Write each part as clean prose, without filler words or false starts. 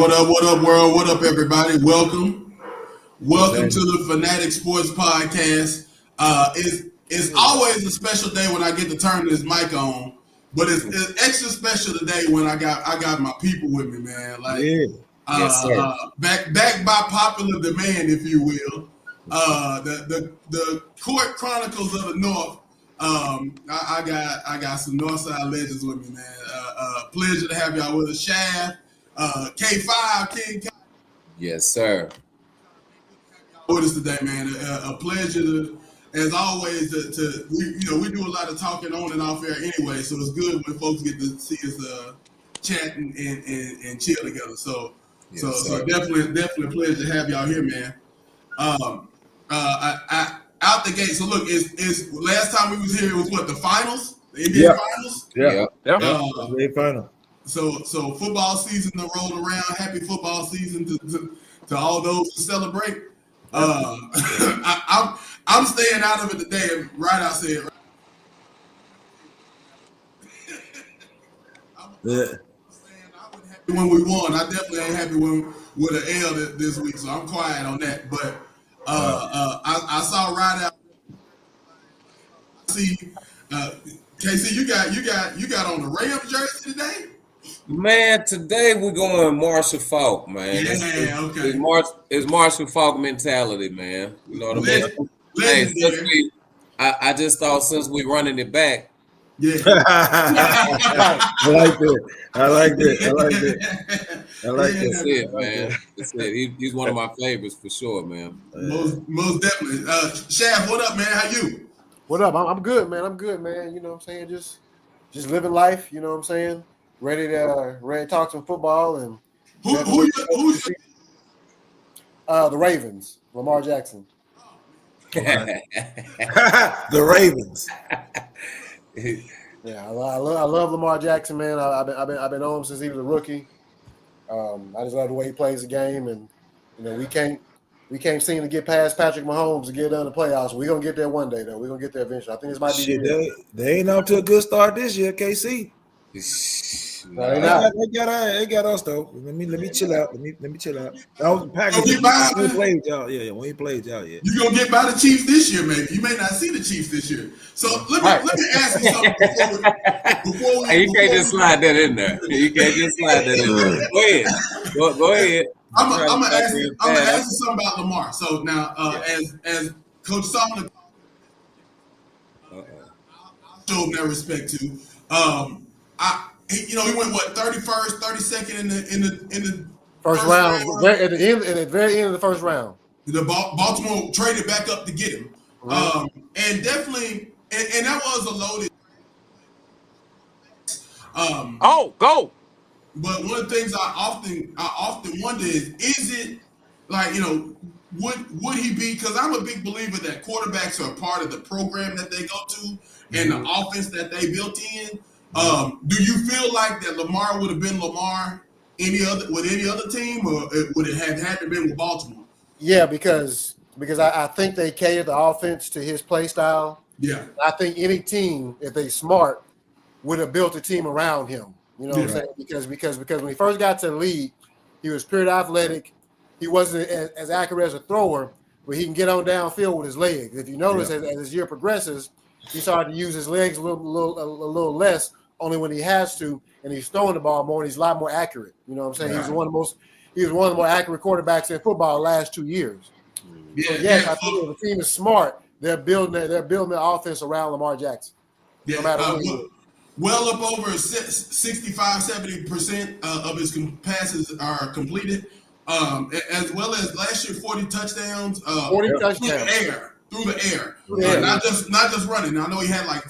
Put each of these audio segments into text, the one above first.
What up, world? What up, everybody? Welcome to the Fanatic Sports Podcast. It's always a special day when I get to turn this mic on, but it's extra special today when I got my people with me, man. Yes, sir. Back by popular demand, if you will. The Court Chronicles of the NAWF. I got some Northside legends with me, man. Pleasure to have y'all with us, Shaft, K5, King. Yes, sir. With us today, man. A pleasure to, as always, we do a lot of talking on and off air anyway, so it's good when folks get to see us chat and chill together. So definitely a pleasure to have y'all here, man. Out the gate. So look, it's last time we was here. It was what, the finals, the NBA finals. Yeah. NBA final. So football season to roll around. Happy football season to all those who celebrate. I'm staying out of it today. Right, I said. Yeah. I wasn't happy when we won. I definitely ain't happy with an L this week, so I'm quiet on that. But I saw right out. See, KC, you got on the Rams jersey today. Man, today we're going Marshall Faulk, man. Yeah, okay. It's Marshall Faulk mentality, man. You know what I mean? Hey, I just thought since we running it back. Yeah. I like that. That's it, man. That's it. He's one of my favorites for sure, man. Most definitely. Shaft, what up, man? How you? What up? I'm good, man. You know what I'm saying? Just living life, you know what I'm saying? Ready to talk some football and who's the Ravens, Lamar Jackson. The Ravens. Yeah, I love Lamar Jackson, man. I've been on him since he was a rookie. I just love the way he plays the game, and you know we can't seem to get past Patrick Mahomes to get done the playoffs. We're gonna get there one day, though. We're gonna get there eventually. I think this might be. They ain't out to a good start this year, KC. No, they got us though. Let me chill out. Let me chill out. That was the Packers. We played y'all. Yeah, we ain't played y'all yet. You gonna get by the Chiefs this year, maybe. You may not see the Chiefs this year. So let me ask you something before we you can't just slide that in there. You can't just slide that in there. Go ahead. I'm gonna ask you something about Lamar. So now, as Coach Solomon, I'll show him that respect too. He went 31st, 32nd in the first round. At the very end of the first round. The Baltimore traded back up to get him, and definitely, and that was a loaded. Go. But one of the things I often wonder is it like, would he be? Because I'm a big believer that quarterbacks are a part of the program that they go to and the offense that they built in. Do you feel like that Lamar would have been Lamar with any other team, or would it have had to been with Baltimore? Yeah, because I think they cater the offense to his play style. Yeah, I think any team, if they smart, would have built a team around him. You know what I'm saying? Because when he first got to the league, he was pure athletic. He wasn't as accurate as a thrower, but he can get on downfield with his legs. If you notice, as his year progresses, he started to use his legs a little less, only when he has to, and he's throwing the ball more, and he's a lot more accurate. You know what I'm saying? He was one of the more accurate quarterbacks in football the last 2 years. I think if the team is smart, they're building their offense around Lamar Jackson. Yeah, no matter what. Well up over 65-70% of his passes are completed, as well as last year 40 touchdowns. 40 touchdowns through the air. Not just running. I know he had like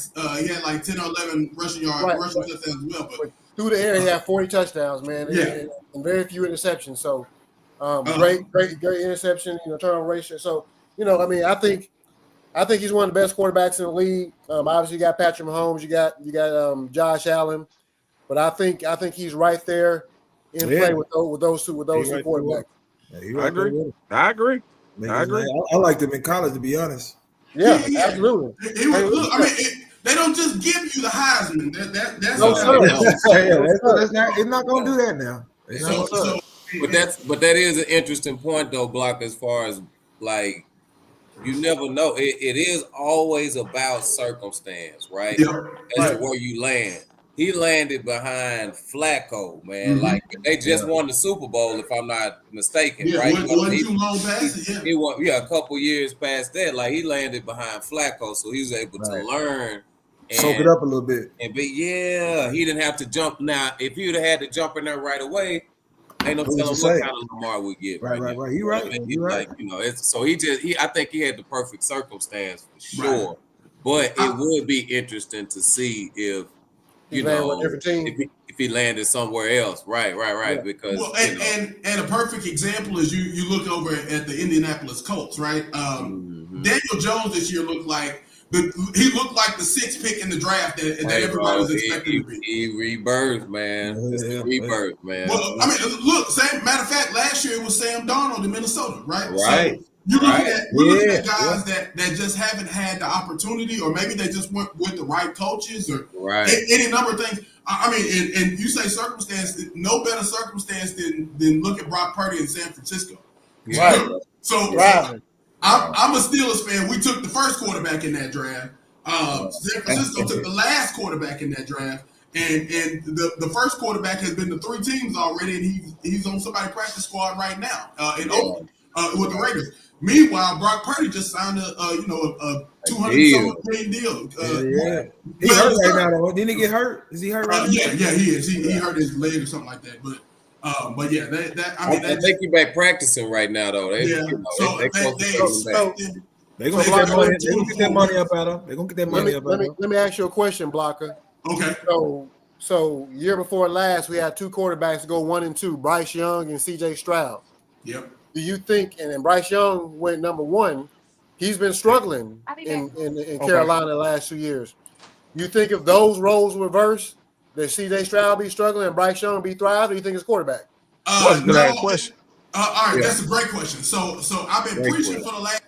10 or 11 rushing touchdowns as well, but through the air he had 40 touchdowns, man. And very few interceptions. So great interception, turnover ratio. So I think he's one of the best quarterbacks in the league. Obviously, you got Patrick Mahomes, you got Josh Allen, but I think he's right there in play with those two quarterbacks. Yeah, I agree. I liked him in college, to be honest. Yeah, absolutely. They don't just give you the Heisman. That's It's not going to do that now. but that is an interesting point though, Block, as far as like you never know. It is always about circumstance, right? As to where you land. He landed behind Flacco, man. Like they just won the Super Bowl, if I'm not mistaken, right? Wasn't too long past it, He won, a couple years past that. Like he landed behind Flacco, so he was able to learn and soak it up a little bit. And he didn't have to jump. Now, if he would have had to jump in there right away, ain't no telling what kind of Lamar we get. Right. You're right. You're right. Like, so I think he had the perfect circumstance for sure. Right. But it would be interesting to see if if he landed somewhere else. Right. Yeah. Because and a perfect example is you look over at the Indianapolis Colts, right? Daniel Jones this year looked like he looked like the 6th pick in the draft that everybody was expecting to be. He rebirthed, man. Rebirth, man. Well, I mean, look, matter of fact, last year it was Sam Darnold in Minnesota, right? Right. So you're looking at guys that just haven't had the opportunity, or maybe they just went with the right coaches, or any number of things. I mean, and you say circumstance, no better circumstance than look at Brock Purdy in San Francisco. Right. So I'm a Steelers fan. We took the first quarterback in that draft. San Francisco took the last quarterback in that draft. And the first quarterback has been to 3 teams already, and he's on somebody's practice squad right now in Oakland with the Raiders. Meanwhile, Brock Purdy just signed a $200 million deal. He hurt right now, though. Didn't he get hurt? Is he hurt right now? Yeah, he is. He hurt his leg or something like that. But yeah, I think he's back practicing right now, though. They're gonna get that money up out of him. They're gonna get that money up out of him. Let me ask you a question, Blocker. Okay. So year before last, we had 2 quarterbacks go 1 and 2, Bryce Young and C.J. Stroud. Yep. Do you think? And then Bryce Young went number 1. He's been struggling in Carolina the last 2 years. You think if those roles reverse, that C.J. Stroud be struggling and Bryce Young be thriving, or you think it's quarterback? That's a good question. All right, that's a great question. So I've been preaching for the last.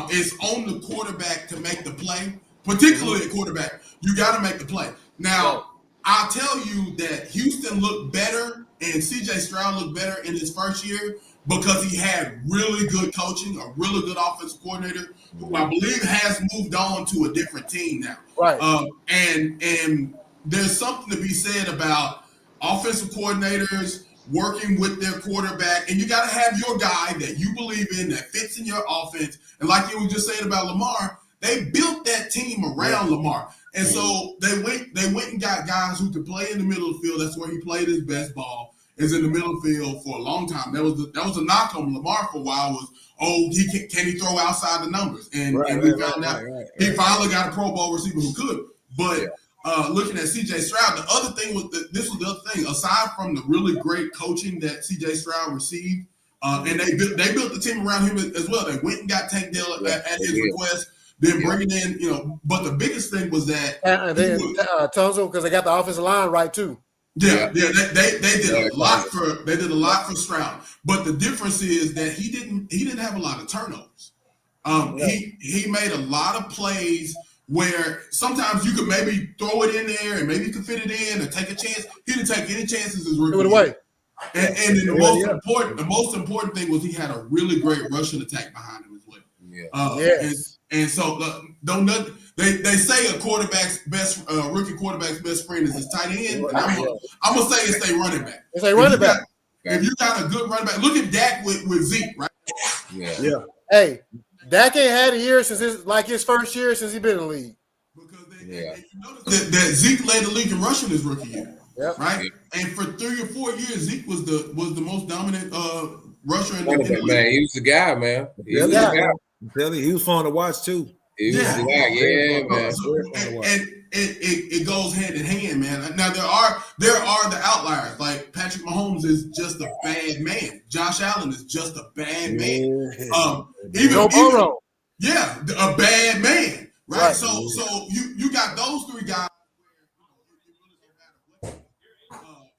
It's on the quarterback to make the play, particularly a quarterback. You got to make the play. Now, I'll tell you that Houston looked better and C.J. Stroud looked better in his first year because he had really good coaching, a really good offensive coordinator who I believe has moved on to a different team now. Right. And there's something to be said about offensive coordinators working with their quarterback, and you got to have your guy that you believe in that fits in your offense. And like you were just saying about Lamar, they built that team around Lamar. And so they went and got guys who could play in the middle of the field. That's where he played his best ball, is in the middle of the field for a long time. That was a knock on Lamar for a while was, can he throw outside the numbers? And we found out he finally got a Pro Bowl receiver who could. But looking at C.J. Stroud, the other thing was this was the other thing. Aside from the really great coaching that C.J. Stroud received, and they built the team around him as well. They went and got Tank Dell at his request. Then bringing in, but the biggest thing was that Tunzel, because they got the offensive line right too. Yeah, they did a lot for Stroud. But the difference is that he didn't have a lot of turnovers. He made a lot of plays where sometimes you could maybe throw it in there and maybe you could fit it in or take a chance. He didn't take any chances as rookie. Away. And then the most important thing was he had a really great rushing attack behind him as well. And so they say a quarterback's best rookie quarterback's best friend is his tight end. And I'm gonna say it's their running back. It's a running back. If you got a good running back, look at Dak with Zeke, right? Yeah. Hey, Dak ain't had a year since his first year since he's been in the league. Because you notice that Zeke led the league in rushing his rookie year, right? And for 3 or 4 years, Zeke was the most dominant rusher in the league. Man, he was the guy, man. He was the guy. He was fun to watch too. He was the guy, man. And it goes hand in hand, man. Now there are the outliers. Like Patrick Mahomes is just a bad man. Josh Allen is just a bad man. Even a bad man, right? So you got those 3 guys. And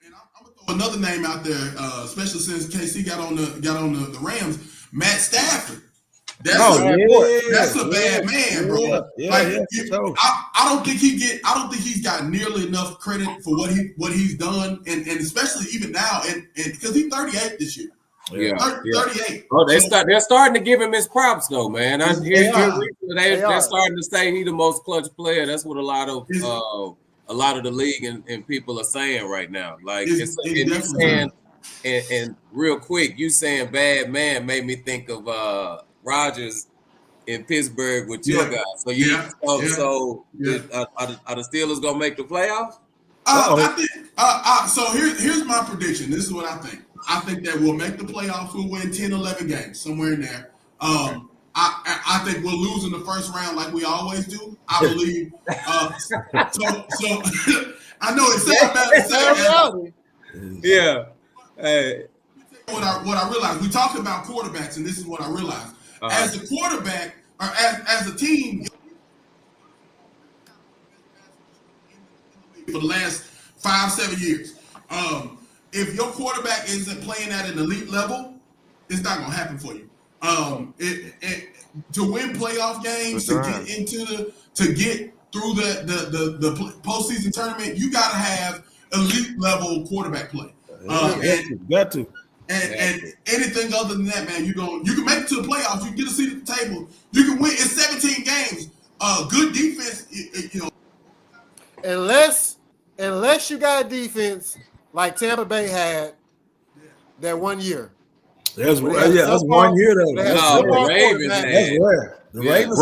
I'm gonna throw another name out there, especially since KC got on the Rams. Matt Stafford. That's a bad man, bro. I don't think he's got nearly enough credit for what he's done, and especially even now, and because he's 38 this year. Yeah, 38. Oh, they're starting to give him his props though, man. They're starting to say he's the most clutch player. That's what a lot of the league and people are saying right now. Like and real quick, you saying bad man made me think of Rodgers in Pittsburgh with your guys. So are the Steelers gonna make the playoffs? I think so here's my prediction. This is what I think. I think that we'll make the playoffs. We'll win 10, 11 games, somewhere in there. I think we'll lose in the first round like we always do. I believe. So I know it sounds bad. Yeah. Hey. What I realized, we talked about quarterbacks, and this is what I realized. As a quarterback, or as a team, for the last 5-7 years, if your quarterback isn't playing at an elite level, it's not going to happen for you. To win playoff games, to get through the postseason tournament, you got to have elite level quarterback play. Got to. And anything other than that, man, you can make it to the playoffs. You can get a seat at the table. You can win. It's 17 games. Good defense, Unless you got a defense like Tampa Bay had that 1 year. That's 1 year though. The Ravens. That's rare. The Ravens.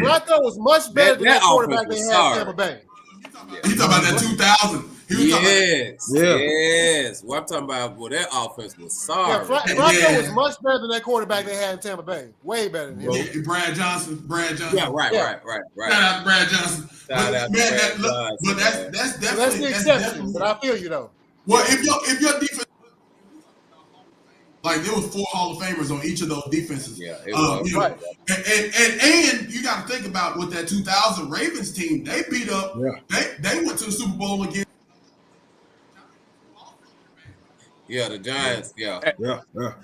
Flacco was much better than that quarterback they had Tampa Bay. You talking about that 2000? Yes. What I'm talking about, that offense was sorry. Yeah, Flacco was much better than that quarterback they had in Tampa Bay. Way better than him. Brad Johnson. Yeah, right. Shout out to Brad Johnson. That's the exception. But I feel you though. Well, if your defense, like there was 4 Hall of Famers on each of those defenses. Yeah, it was. Right. And you got to think about with that 2000 Ravens team, they beat up. Yeah. They went to the Super Bowl again. Yeah, the Giants. Yeah.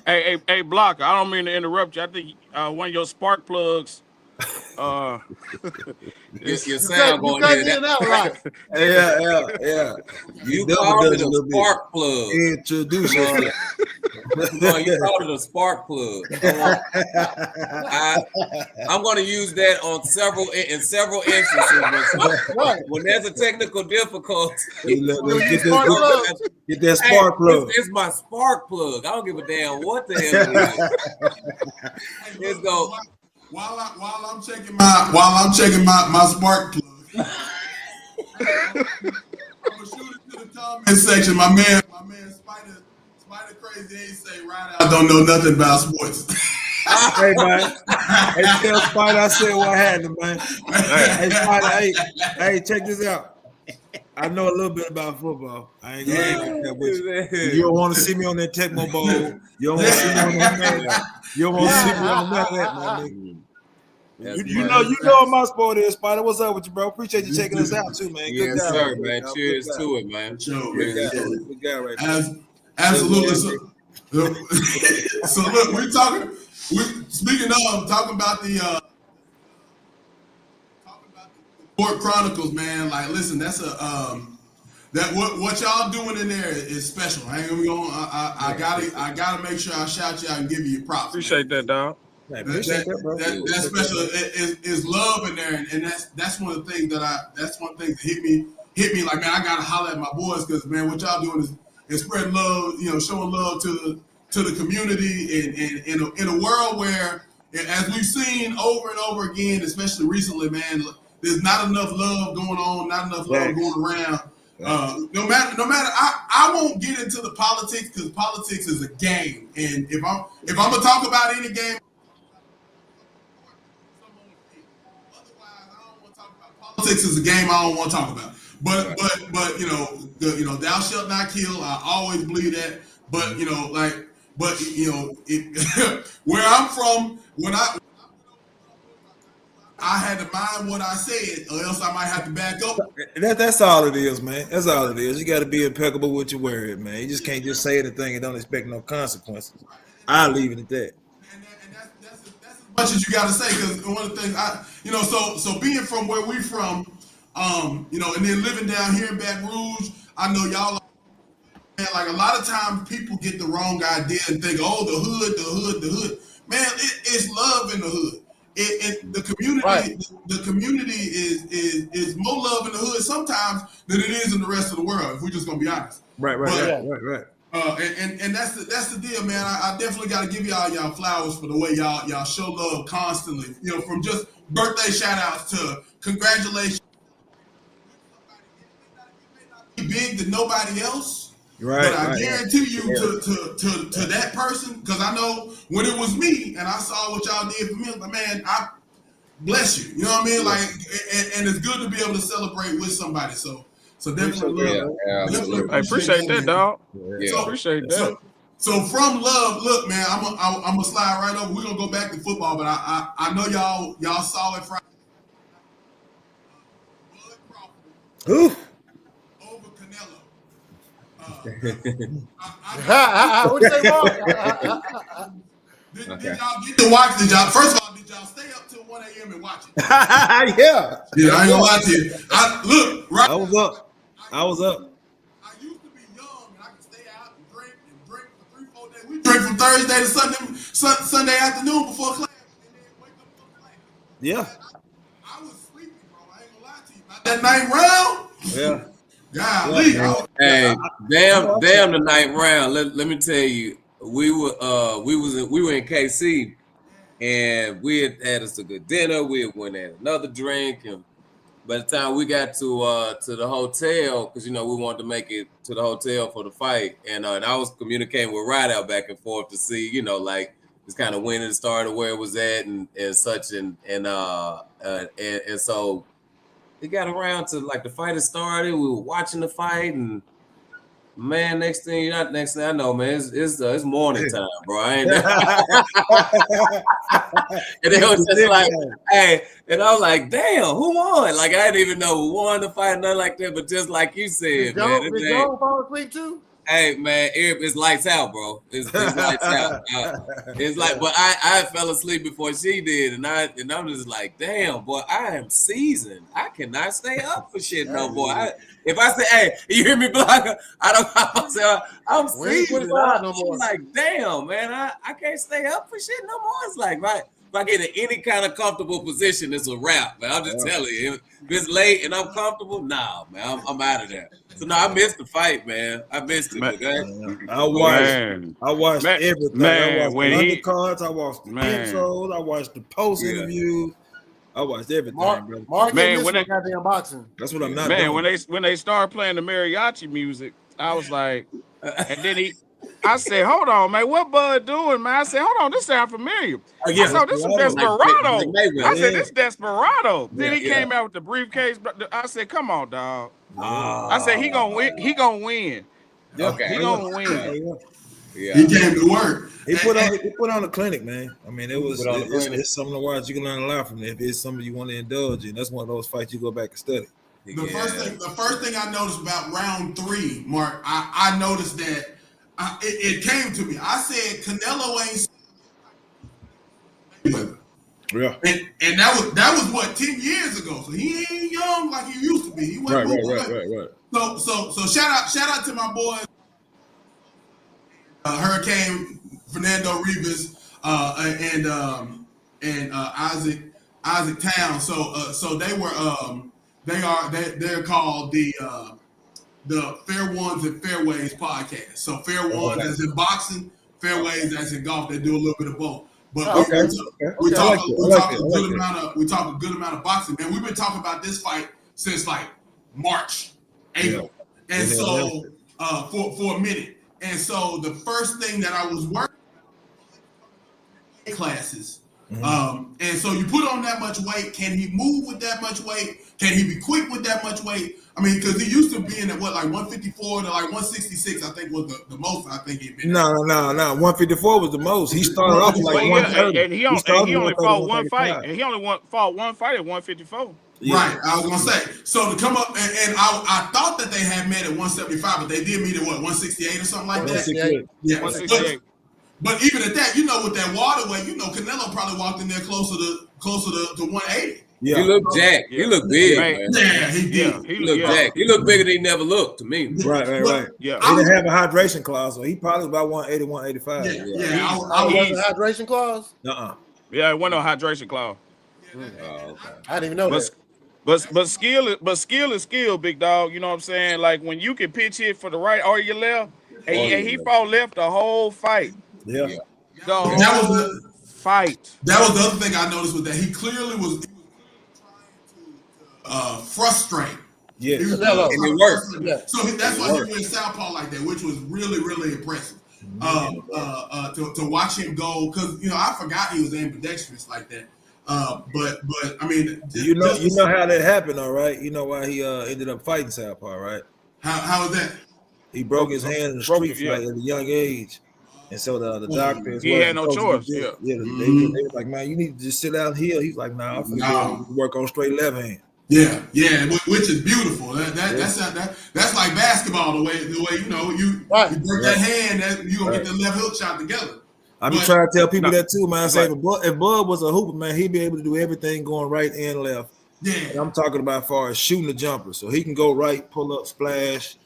Hey, Blocker. I don't mean to interrupt you. I think one of your spark plugs. Your sound going in and out. Yeah. You called it a spark plug. Introduce yourself. No, you called it a spark plug. I'm going to use that in several instances. When there's a technical difficulty, get that spark plug. It's my spark plug. I don't give a damn what the hell it is. Let's go. While I'm checking my spark plug, I'm gonna shoot it to the comment section. My man Spider Crazy ain't say right out. Don't know nothing about sports. Hey man, tell Spider I said what happened, man. Hey Spider, hey, check this out. I know a little bit about football. I ain't gonna with you. You don't want to see me on that Tecmo Bowl. You don't want to see me on that. You don't want to see me on none of that, my nigga. You know my sport is, Spider. What's up with you, bro? Appreciate you checking us out too, man. Yes, sir, man. Cheers to it, man. Good guy right there. Absolutely. So look, talking about the Court Chronicles, man. Like, listen, that's that what y'all doing in there is special. I ain't gonna be on. I gotta make sure I shout you out and give you your props. Appreciate that, dog. That's special. Is love in there, and that's one of the things that hit me like, man, I gotta holler at my boys because, man, what y'all doing is spreading love, showing love to the community in a world where, as we've seen over and over again, especially recently, man, there's not enough love going on, not enough love going around. No matter, I won't get into the politics because politics is a game, and if I'm gonna talk about any game. Politics is a game I don't want to talk about, but thou shalt not kill. I always believe that, but where I'm from, when I had to mind what I said, or else I might have to back up. That's all it is, man. That's all it is. You got to be impeccable with your word, man. You just can't just say anything and don't expect no consequences. I'll leave it at that. much as you got to say, because one of the things so being from where we from, and then living down here in Baton Rouge, I know y'all. Man, like a lot of times people get the wrong idea and think, oh, the hood. Man, it's love in the hood. The community is more love in the hood sometimes than it is in the rest of the world. If we're just gonna be honest. Right. And that's the deal, man. I definitely got to give y'all flowers for the way y'all show love constantly. From just birthday shout outs to congratulations. Big to nobody else. Right, but I guarantee you to that person, because I know when it was me and I saw what y'all did for me, like, man, I bless you. You know what I mean? Like, and it's good to be able to celebrate with somebody. So definitely love. I appreciate that, dog. Yeah, appreciate that. So from love, look, man, I'm gonna slide right over. We're gonna go back to football, but I know y'all saw it Friday. Who? Over Canelo. What you say, Mark? Did y'all get to watch? First of all, did y'all stay up till 1 a.m. and watch it? Yeah, I ain't gonna lie to you. I was up. I used to be young and I could stay out and drink for 3-4 days. We drink from Thursday to Sunday afternoon before class, and then wake up for class. Yeah. I was sleepy, bro. I ain't gonna lie to you. About that 9th round. Yeah. Golly. Hey, damn the 9th round. Let me tell you, we were in KC, and we had us a good dinner. We went and had another drink, and by the time we got to the hotel, because we wanted to make it to the hotel for the fight, and I was communicating with Rideout back and forth to see, like just kind of when it started, where it was at, and such, and so. It got around to like the fight had started. We were watching the fight, and man, next thing I know, man, it's morning time, bro. I ain't. And it was just like, hey, and I was like, damn, who won? Like I didn't even know who won the fight, nothing like that. But just like you said, man, did Joe fall asleep too? Hey man, it's lights out, bro. It's lights out. It's like, but I fell asleep before she did, and I'm just like, damn, boy, I am seasoned. I cannot stay up for shit no more. If I say, hey, you hear me, Blocker? I'm seasoned. I'm like, damn, man, I can't stay up for shit no more. It's like, right. If I get in any kind of comfortable position, it's a wrap, man. I'm just telling you. If it's late and I'm comfortable, nah, man, I'm out of there. So no, I missed the fight, man. I missed it. Okay? I watched everything. Man, I watched the undercards. I watched the episodes. I watched the post interviews. I watched everything, Mark, man, when they got the unboxing. That's what I'm not doing. Man, when they started playing the mariachi music, I was like, and then I said, hold on, man, what Bud doing, man? I said, hold on, this sound familiar. I said, this is Desperado. I said, this is Desperado. Then he came out with the briefcase. I said, come on, dog. I said, he gonna win. He gonna win. Okay. He gonna win. Yeah. He came to work. He put on a clinic, man. I mean, it's something to watch. You can learn a lot from it. If it's something you want to indulge in, that's one of those fights you go back and study. The first thing I noticed about round 3, Mark, I noticed that it came to me. I said Canelo ain't. Yeah. And that was what 10 years ago. So he ain't young like he used to be. He went right. So shout out to my boy Hurricane Fernando Rivas and Isaac Town. So they were they're called the Fair Ones and Fairways podcast. So Fair Ones as in boxing, Fairways as in golf. They do a little bit of both. But we talk a good amount of boxing, man. We've been talking about this fight since like March, April, and so for a minute. And so the first thing that I was working classes, and so you put on that much weight. Can he move with that much weight? Can he be quick with that much weight? I mean, because he used to be in at like 154 to like 166, I think was the most I think he'd been. No. 154 was the most. He started off like 130. And he only fought one fight. And he only fought one fight at 154. Yeah. Right, I was gonna say. So to come up and I thought that they had met at 175, but they did meet at what 168 or something like that. 168. But even at that, with that water weight, Canelo probably walked in there closer to 180. Yeah. He looked jacked. He looked big, man. Yeah, he did. He looked jacked. He looked bigger than he never looked to me. Right. Yeah. He didn't have a hydration clause, so he probably was about 180, 185. Yeah. I was a hydration clause? Yeah, it wasn't no hydration clause. Okay. I didn't even know that. But skill is skill, big dog. You know what I'm saying? Like when you can pitch it for the right or your left, and he fought left the whole fight. Yeah. The whole fight. That was the other thing I noticed was that he clearly was trying to frustrate. Yeah. And it worked. Yeah. So that's why he went southpaw like that, which was really, really impressive. To watch him go, because I forgot he was ambidextrous like that. But I mean, you know how that happened, all right? You know why he ended up fighting southpaw, right? How was that? He broke his hand in the street fight at a young age, and so the doctor he had no choice. They was like, man, you need to just sit out here. He's like, nah, I'm gonna work on straight left hand. Yeah, which is beautiful. That's like basketball. The way you break that hand, you gonna get the left hook shot together. I be trying to tell people that too, man. I say if Bud was a hooper, man, he'd be able to do everything going right and left. Yeah, and I'm talking about as far as shooting the jumper, so he can go right, pull up, splash,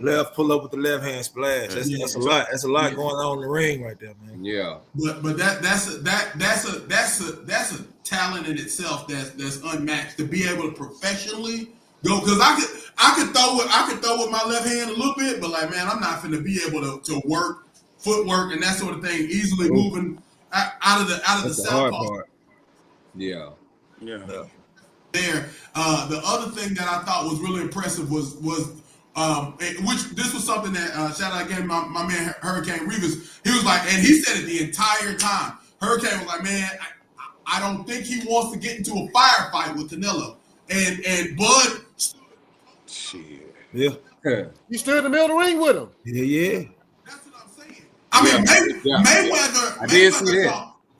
left, pull up with the left hand, splash. That's a lot. That's a lot going on in the ring right there, man. Yeah, but that's a talent in itself that's unmatched to be able to professionally go. Because I could throw with my left hand a little bit, but like, man, I'm not finna be able to work footwork and that sort of thing, easily moving out of the southpaw. Yeah. There, the other thing that I thought was really impressive was which this was something that shout out again my man Hurricane Rivas. He was like, and he said it the entire time. Hurricane was like, man, I don't think he wants to get into a firefight with Canelo. And Bud, shit, he stood in the middle of the ring with him. Yeah. That's what I'm saying. I mean,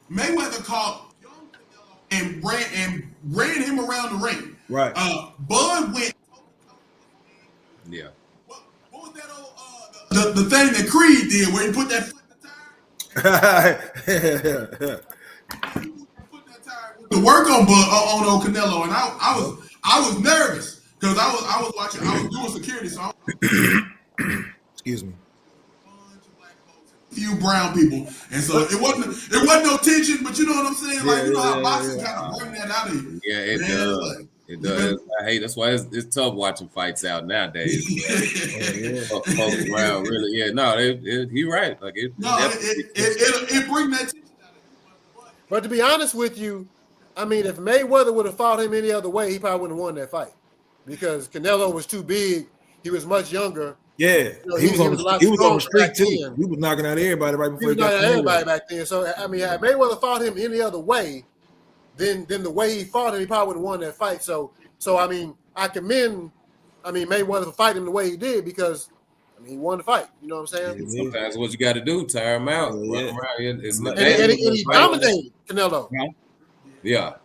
Mayweather called young Canelo and ran him around the ring. Right. Bud went. Yeah. What was that old the thing that Creed did where he put that foot in the tire? To work on old Canelo, and I was nervous because I was watching. I was doing security, so excuse me. Few brown people, and so it wasn't no tension, but you know what I'm saying. Like how boxing kind of bring that out of you. Yeah, it does. It does. I hate. That's why it's tough watching fights out nowadays. Folks around really. Yeah, no, he right. Like it bring that tension out of you. But to be honest with you, I mean, if Mayweather would have fought him any other way, he probably wouldn't have won that fight because Canelo was too big. He was much younger. Yeah, he was on the street too. He was knocking out everybody right before he got everybody back then. So I mean, had Mayweather fought him any other way, then the way he fought him, he probably would have won that fight. So I mean, I commend Mayweather for fighting him the way he did because he won the fight. You know what I'm saying? Yeah, sometimes what you got to do, tire him out. And he dominated Canelo. Yeah.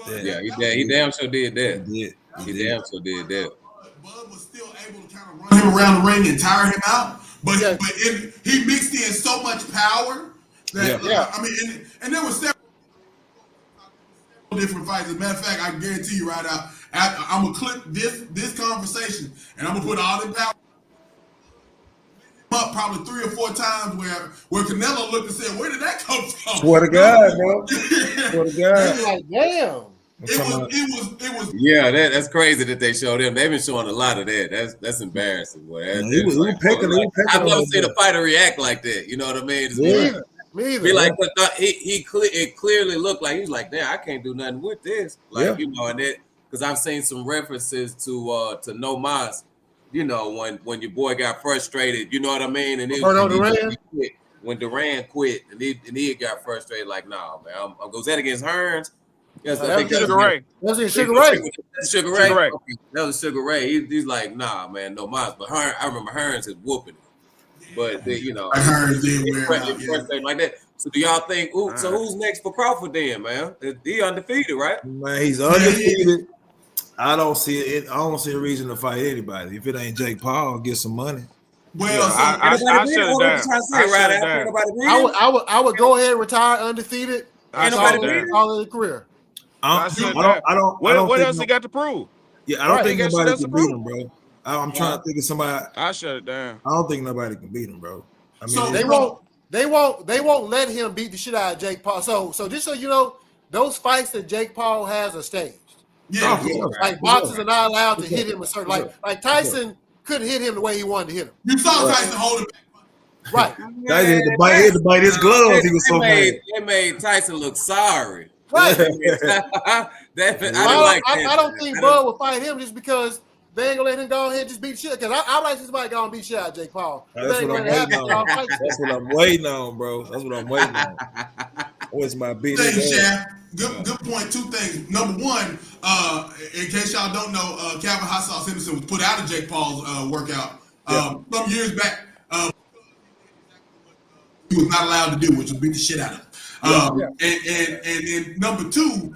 He damn sure did that. He damn sure did that. Bud was still able to kind of run him around the ring and tire him out, but he mixed in so much power that I mean, and there were several different fights. As a matter of fact, I guarantee you right out, I'm gonna clip this conversation and I'm gonna put all the power up probably 3 or 4 times where Canelo looked and said, "Where did that come from?" Swear to God, bro. Swear to God. Like, damn. It was. Yeah, that's crazy that they showed him. They've been showing a lot of that. That's embarrassing. Boy. I've never seen a fighter react like that. You know what I mean? Me either. Be like, it clearly looked like he was like, "Damn, I can't do nothing with this." Like and that because I've seen some references to No Mas. You know, when your boy got frustrated, you know what I mean? And when Duran quit and he got frustrated, like, nah, man, was that against Hearns? Yes, that was Sugar Ray. Sugar Ray. Okay. That was Sugar Ray. He's like, nah, man, no mas. But I remember Hearns is whooping it. But Hearns did wear like that. So do y'all think? So who's next for Crawford then, man? He undefeated, right? Man, he's undefeated. I don't see it. I don't see a reason to fight anybody. If it ain't Jake Paul, get some money. Well, I shut it down. I would go ahead and retire undefeated. I all in the career. I don't. What else he got to prove? Yeah, I don't think nobody can beat him, bro. I'm trying to think of somebody. I shut it down. I don't think nobody can beat him, bro. I mean, so they won't let him beat the shit out of Jake Paul. So just so you know, those fights that Jake Paul has are staged. Yeah, like boxers are not allowed to hit him a certain like Tyson couldn't hit him the way he wanted to hit him. You saw Tyson hold him back. Right. Tyson had to bite his gloves. He was so mad. They made Tyson look sorry. Right. I don't think Bud will fight him just because they ain't gonna let him go ahead and just beat shit. Because I like somebody go and beat shit out of Jake Paul. That's what I'm waiting on, bro. That's what I'm waiting on. What's my beat? Good point. Two things. Number one, in case y'all don't know, Calvin Hot Sauce Henderson was put out of Jake Paul's workout some years back. He was not allowed to do, which was beat the shit out of him. And then number two,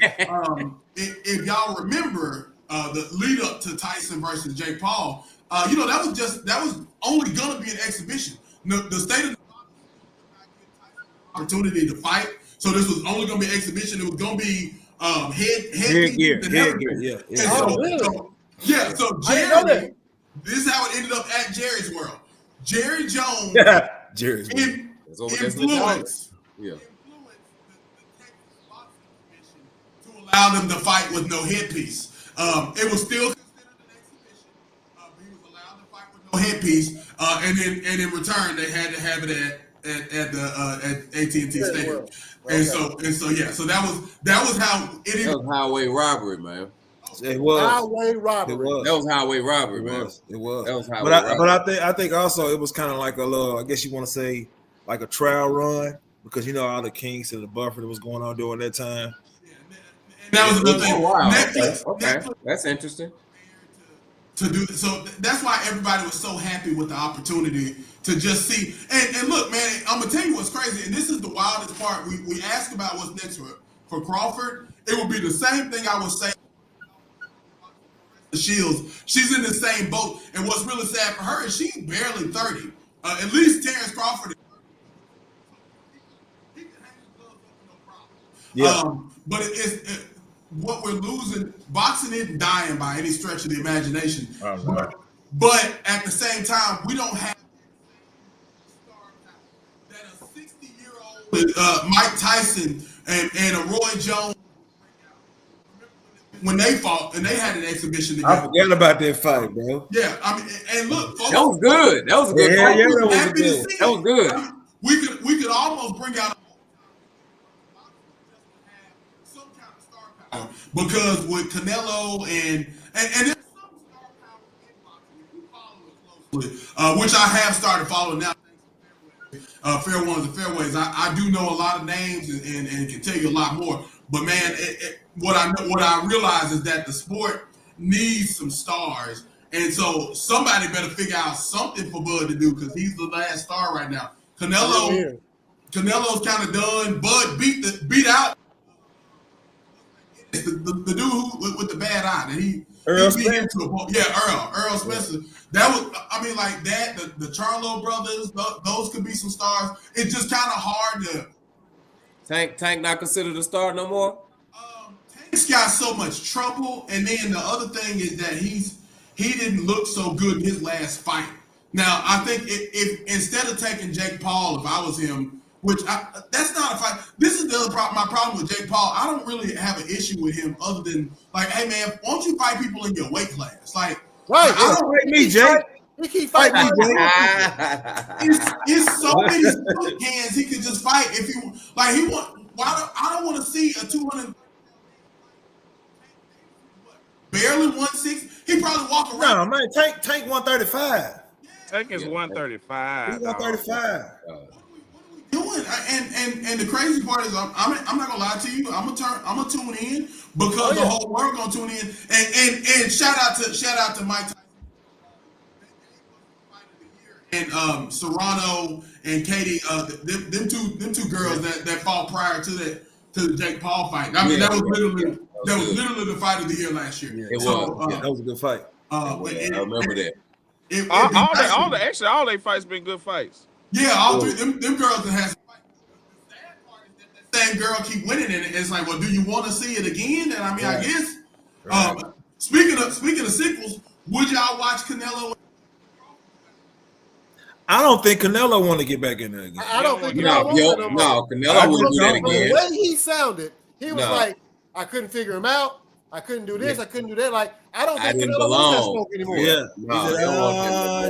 if y'all remember the lead up to Tyson versus Jake Paul, that was only gonna be an exhibition. The state of the opportunity to fight. So this was only going to be an exhibition. It was going to be headgear. So Jerry, this is how it ended up at Jerry's world. Jerry Jones influenced the Texas Boxing Commission to allow them to fight with no headpiece. It was still considered an exhibition, but he was allowed to fight with no headpiece, and in return they had to have it at AT&T Stadium. Okay. So that was how it is. That was highway robbery, man. It was highway robbery. That was highway robbery, man. It was. That was highway robbery. But I think also it was kind of like a little, I guess you want to say, like a trial run, because all the kinks and the buffer that was going on during that time. And that was another thing. Oh, wow. Netflix, that's interesting. To do this. So that's why everybody was so happy with the opportunity to just see. And look, man, I'm gonna tell you what's crazy, and this is the wildest part. We asked about what's next for Crawford. It would be the same thing I would say. Shields, she's in the same boat, and what's really sad for her is she's barely 30. At least Terrence Crawford. He can hang his gloves up, no problem. But it's what we're losing. Boxing isn't dying by any stretch of the imagination. But at the same time, we don't have that a 60-year-old Mike Tyson and a Roy Jones. When they fought and they had an exhibition together. I forgot about that fight, bro. Yeah, I mean, and look, folks, that was good. That was a good fight. That was good. I mean, we could almost bring out some kind of star power because with Canelo and there's some star power in boxing if you follow it closely, which I have started following now. Fair Ones and Fairways. I do know a lot of names and can tell you a lot more. But man, what I realize is that the sport needs some stars, and so somebody better figure out something for Bud to do because he's the last star right now. Canelo's kind of done. Bud beat out the dude who with the bad eye that he beat him to a point. Yeah, Earl Spencer. That was, I mean, like that. The Charlo brothers, those could be some stars. It's just kind of hard to. Tank not considered a star no more? Tank's got so much trouble, and then the other thing is that he didn't look so good in his last fight. Now, I think if instead of taking Jake Paul, if I was him, that's not a fight. This is the other problem. My problem with Jake Paul, I don't really have an issue with him other than like, hey man, why don't you fight people in your weight class? Like, right? I don't fight me, Jake. He keep fighting me, It's so many split hands he could just fight if he like. He want. I don't want to see a 200 barely 160. He probably walk around. No, man, Tank 135. Tank is 135. He's 135. What are we doing? And the crazy part is, I'm not gonna lie to you. I'm gonna tune in because the whole world gonna tune in. And shout out to Mike Tyson. And Serrano and Katie, them two girls that fought prior to the Jake Paul fight. I mean, that was literally the fight of the year last year. It was. That was a good fight. I remember that. All they fights been good fights. Yeah, all three them girls that has. The sad part is that the same girl keep winning, and it's like, well, do you want to see it again? And I mean, I guess. Speaking of sequels, would y'all watch Canelo? I don't think Canelo want to get back in there again. I don't think Canelo wouldn't do that again. The way he sounded, he was like, I couldn't figure him out. I couldn't do this. I couldn't do that. Like, I don't think Canelo wants that smoke anymore. Yeah,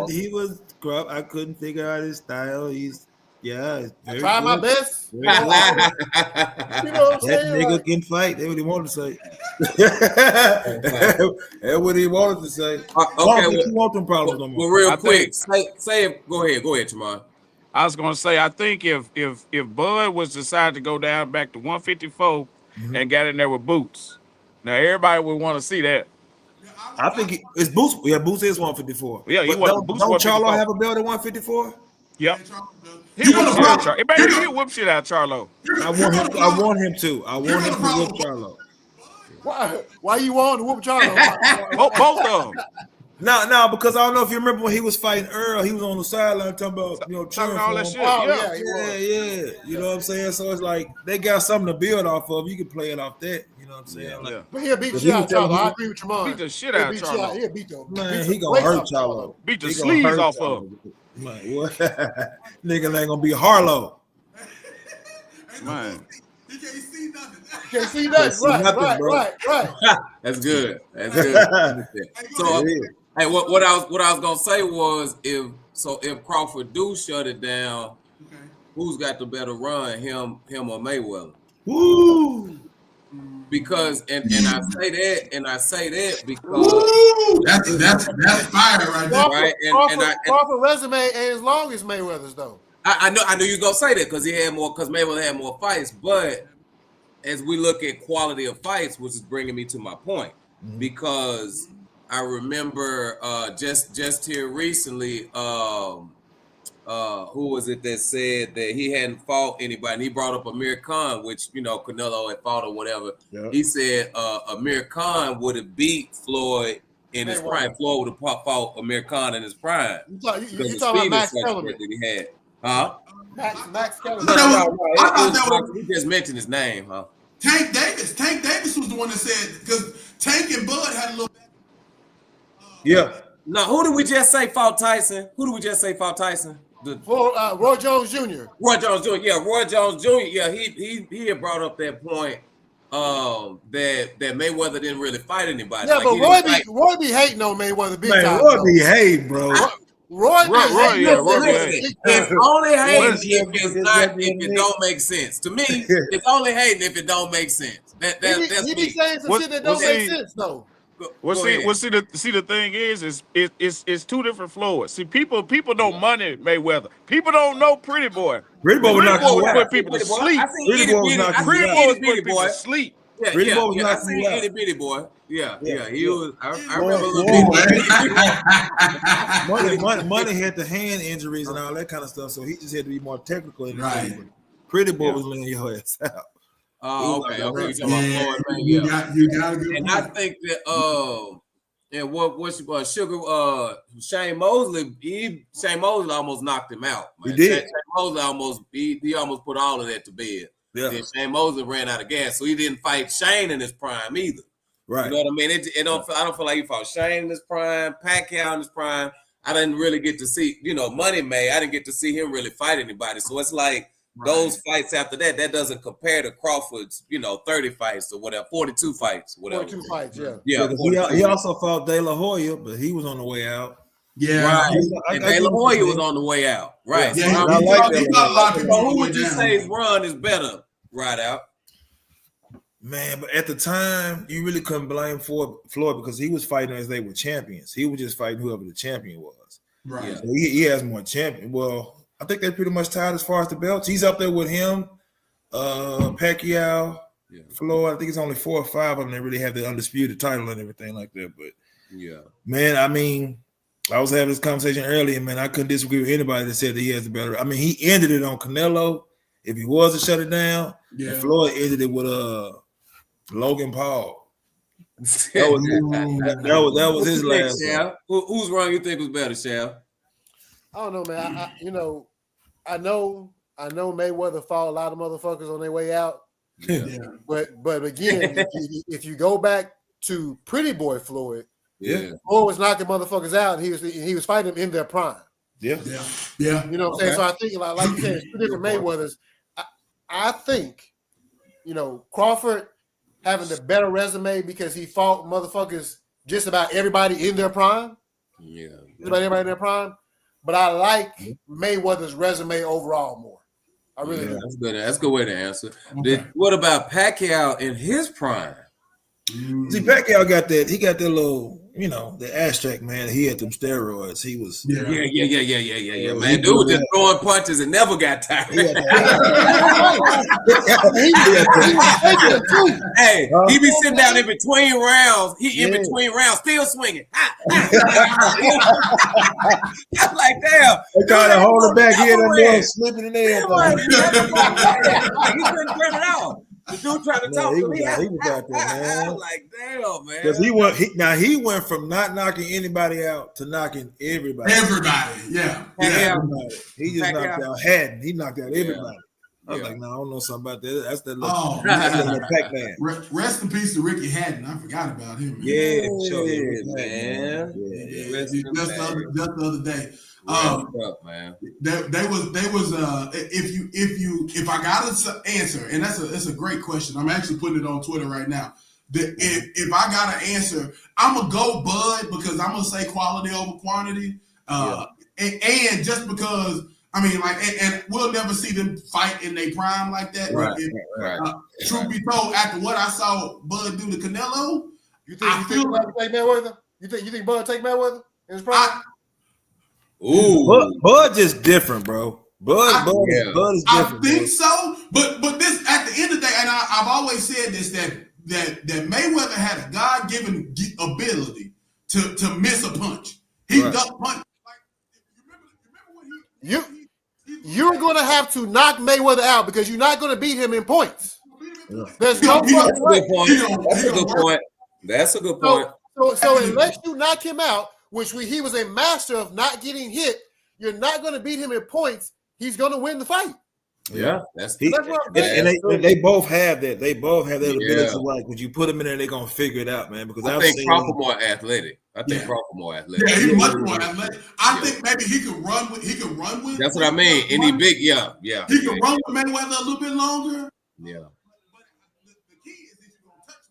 he was scrub. I couldn't figure out his style. I tried my best. You know what I'm saying? That nigga can fight. That's what he wanted to say. That's what he wanted to say. Okay, you want them problems no more. Well, real quick, say it. Go ahead, Jamon. I was gonna say, I think if Bud was decided to go down back to 154 and got in there with Boots, now everybody would want to see that. I think it's Boots. Yeah, Boots is 154. Yeah, don't Charlo have a belt at 154? Yep. He whip shit out of Charlo. I want him to. I want him to whip Charlo. Why you want to whoop Charlo? Both of them. No, because I don't know if you remember when he was fighting Earl, he was on the sideline talking about, talking all that shit. Yeah. You know what I'm saying? So it's like they got something to build off of. You can play it off that. You know what I'm saying? But he'll beat the shit out of Charlo. I agree with Jamon. Beat the shit out of Charlo. He'll beat the man. He gonna hurt Charlo. Beat the sleeves off of him. Man, what? Nigga ain't gonna be Harlow. Man. He can't see nothing. Can't see nothing. Right. That's good. So, hey, what I was gonna say was if Crawford do shut it down, who's got the better run, him or Mayweather? Woo! Because and I say that because that's fire right there. Right? Crawford resume ain't as long as Mayweather's though. I knew you was gonna say that because Mayweather had more fights, but as we look at quality of fights, which is bringing me to my point, because I remember just here recently, who was it that said that he hadn't fought anybody? And he brought up Amir Khan, which Canelo had fought or whatever. Yeah. He said Amir Khan would have beat Floyd in his prime. Floyd would have fought Amir Khan in his prime. You talking about Max Kellerman that he had, huh? Max Kellerman. No, he just mentioned his name, huh? Tank Davis was the one that said, because Tank and Bud had a little. Yeah. Now, who did we just say fought Tyson? Roy Jones Jr. Roy Jones Jr. Yeah, Roy Jones Jr. Yeah, he had brought up that point that Mayweather didn't really fight anybody. Yeah, like, but Roy be hating on Mayweather big time. Roy be hating, bro. Roy be hating. It's only hating if it don't make sense. To me, it's only hating if it don't make sense. He be saying some shit that don't make sense though. See the thing is it's two different Floyds. See, people know money Mayweather. People don't know Pretty Boy. Pretty Boy would put people to sleep. Pretty Boy was put people to sleep. I seen Itty Bitty Boy. Yeah. He was. I remember. Money had the hand injuries and all that kind of stuff, so he just had to be more technical. Right. Pretty Boy was laying your ass out. Oh, okay. You gotta go. And I think that and what's Sugar Shane Mosley almost knocked him out. Man. He did. Shane Mosley almost put all of that to bed. Yeah. Then Shane Mosley ran out of gas, so he didn't fight Shane in his prime either. Right. You know what I mean? I don't feel like he fought Shane in his prime, Pacquiao in his prime. I didn't really get to see, Money May. I didn't get to see him really fight anybody. So it's like those fights after that doesn't compare to Crawford's, 30 fights or whatever, 42 fights, whatever. 42 fights, yeah. Yeah. He also fought De La Hoya, but he was on the way out. Yeah, right. And De La Hoya was on the way out, right? Yeah, who would you say's run is better right out? Man, but at the time, you really couldn't blame Floyd because he was fighting as they were champions. He was just fighting whoever the champion was. Right. So he has more champion. Well, I think they're pretty much tied as far as the belts. He's up there with him, Pacquiao, Floyd. I think it's only 4 or 5 of them that really have the undisputed title and everything like that. But man, I mean, I was having this conversation earlier, man. I couldn't disagree with anybody that said that he has the better. I mean, he ended it on Canelo. If he was to shut it down, and Floyd ended it with Logan Paul. That was his last. Whose run you think was better, Shell? I don't know, man. I know Mayweather fought a lot of motherfuckers on their way out. Yeah. But again, if you go back to Pretty Boy Floyd, Floyd was knocking motherfuckers out, and he was fighting them in their prime. Yeah. You know what I'm saying? So I think, like you said, two different Mayweathers. I think, Crawford having the better resume because he fought motherfuckers just about everybody in their prime. Yeah. Just about everybody in their prime. But I like Mayweather's resume overall more. I really do. That's a good way to answer. Okay. What about Pacquiao in his prime? See, Pacquiao got that. He got that little, the abstract, man. He had them steroids. He was. Yeah. Man, dude was just throwing punches and never got tired. Hey, he be sitting down in between rounds. He in between rounds, still swinging. I'm like, damn. They trying to hold him back here and slipping in there. He couldn't turn it off. The dude trying to talk to me. He was out there, man. I'm like, damn, man. Because he went from not knocking anybody out to knocking everybody. Yeah. Everybody. He just knocked out Haddon. He knocked out everybody. I was like, no, I don't know something about that. That's that little Pac-Man. Rest in peace to Ricky Haddon. I forgot about him. Man. Yeah, man. Just the other day. Man. If I got an answer, and that's a great question. I'm actually putting it on Twitter right now. If I got an answer, I'm gonna go Bud because I'm gonna say quality over quantity. And just because and we'll never see them fight in their prime like that. Right. Truth be told, after what I saw Bud do to Canelo, you think Bud take Mayweather? You think Bud take Mayweather in his prime? Bud just different, bro. Bud is different. I think so, but this at the end of the day, and I've always said this that Mayweather had a God-given ability to miss a punch. He ducked punch. Like remember when you're going to have to knock Mayweather out because you're not going to beat him in points. There's no fucking way. That's a good point. So unless you knock him out, which he was a master of not getting hit, you're not going to beat him in points. He's going to win the fight. Yeah, that's what I'm saying. And they both have that. They both have that ability. Like when you put them in there, they're gonna figure it out, man. Because I think Crawford more athletic. Yeah, he's much more athletic. I think maybe he could run with. That's what I mean. Any big, He can run with Mayweather a little bit longer. Yeah. But the key is that you're gonna touch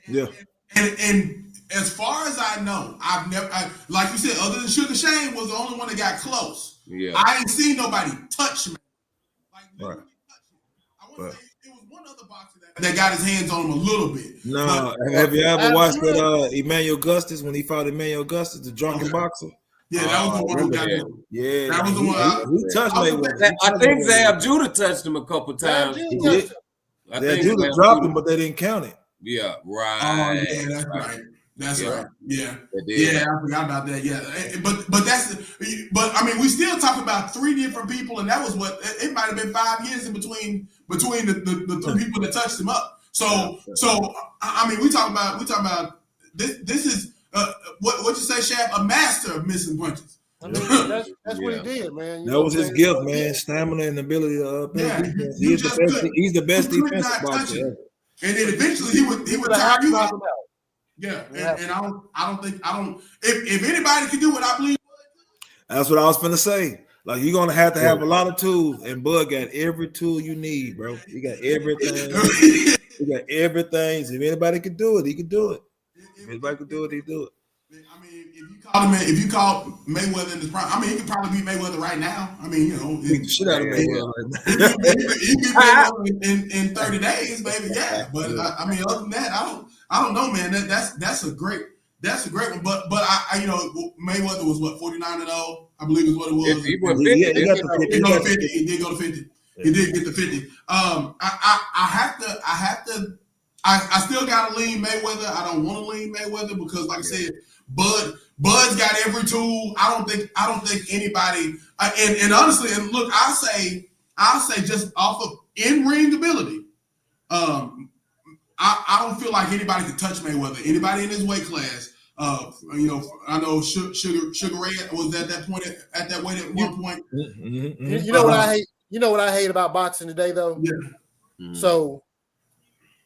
Mayweather. And as far as I know, I've never, like you said, other than Sugar Shane was the only one that got close. Yeah. I ain't seen nobody touch me. I want to say it was one other boxer that got his hands on him a little bit. No, have you ever watched that Emmanuel Augustus when he fought Emmanuel Augustus, the drunken boxer? Yeah, that was the one who got him. Yeah, that was the one. He touched Mayweather. I think Zab Judah touched him a couple times. Zab Judah dropped him, but they didn't count it. Yeah, right. Oh, yeah, that's right. That's right. Yeah. I forgot about that. Yeah. But I mean, we still talk about three different people, and that was it might have been 5 years in between the people that touched him up. So I mean, we talking about this is what you say, Shab, a master of missing punches. I mean, that's what he did, man. That was his gift, man. Stamina and ability to defense. He's the best defensive boxer ever. And then eventually he would tire you out. Yeah, and I don't think if anybody can do it, I believe. That's what I was finna say. Like you're gonna have to have a lot of tools, and Bud got every tool you need, bro. You got everything. You got everything. So if anybody can do it, he can do it. If anybody can do it, he do it. I mean, if you call Mayweather in his prime, I mean, he could probably beat Mayweather right now. I mean, beat the shit out of Mayweather. He beat Mayweather in 30 days, baby. Yeah, but I mean, other than that, I don't know, man. That's a great one. But I Mayweather was what 49-0, I believe is what it was. He went 50. He did go to 50. He did go to 50. He did get to 50. I still gotta lean Mayweather. I don't want to lean Mayweather because, like I said, Bud's got every tool. I don't think anybody. And honestly, and look, I'll say just off of in-ring ability. I I don't feel like anybody can touch Mayweather. Anybody in his weight class. You know, I know Sugar Ray was at that point at that weight at one point. You know what I hate? You know what I hate about boxing today, though. Yeah. So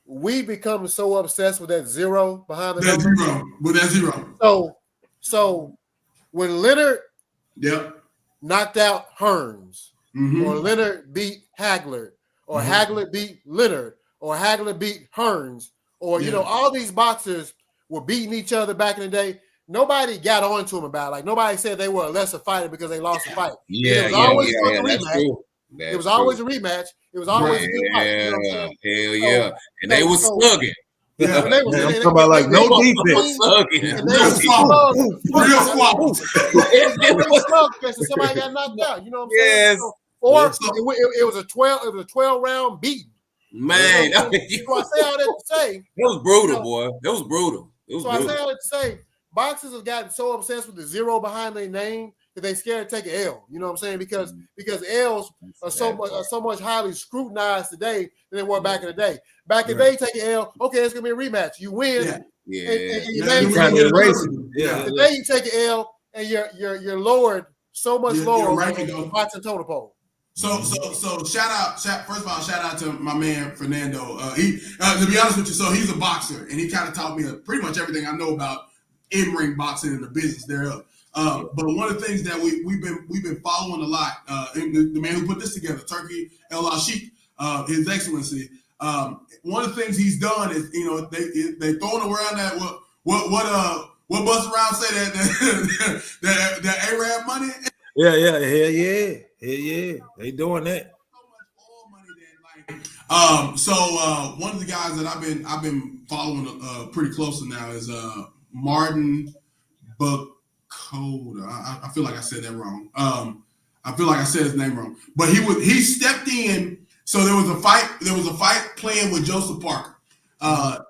we become so obsessed with that zero behind the that number. Zero. With that zero. So when Leonard knocked out Hearns, or Leonard beat Hagler, or Hagler beat Leonard, or Hagler beat Hearns, or you know, all these boxers were beating each other back in the day. Nobody got on to them about it. Like nobody said they were a lesser fighter because they lost the fight. It was always a rematch. It was always a rematch. It was always a good fight. You know what I'm saying? Hell yeah. And they was slugging. Yeah, I'm talking about like no defense. Real squabbles. Somebody got knocked out. You know what I'm saying? Or it was a 12 round beating. Man, so I say all that to say it was brutal, boy. It was brutal. I say all that to say boxers have gotten so obsessed with the zero behind their name that they scared to take an L. You know what I'm saying? Because L's are so much highly scrutinized today than they were back in the day. Back in the day, you take an L, okay, it's gonna be a rematch. You win, and your name today you take an L and you're lowered so much lower on the boxing total pole. So shout out shout out to my man Fernando. He to be honest with you, so he's a boxer and he kind of taught me pretty much everything I know about in-ring boxing and the business thereof. But one of the things that we've been following a lot, and the man who put this together, Turkey El Ashik, His Excellency. One of the things he's done is, you know, they throwing around that what Busta Rhymes say that Arab money. Yeah. They doing that. So one of the guys that I've been following pretty closely now is Martin Bukoda. I feel like I said that wrong. I feel like I said his name wrong. But he stepped in. So there was a fight playing with Joseph Parker.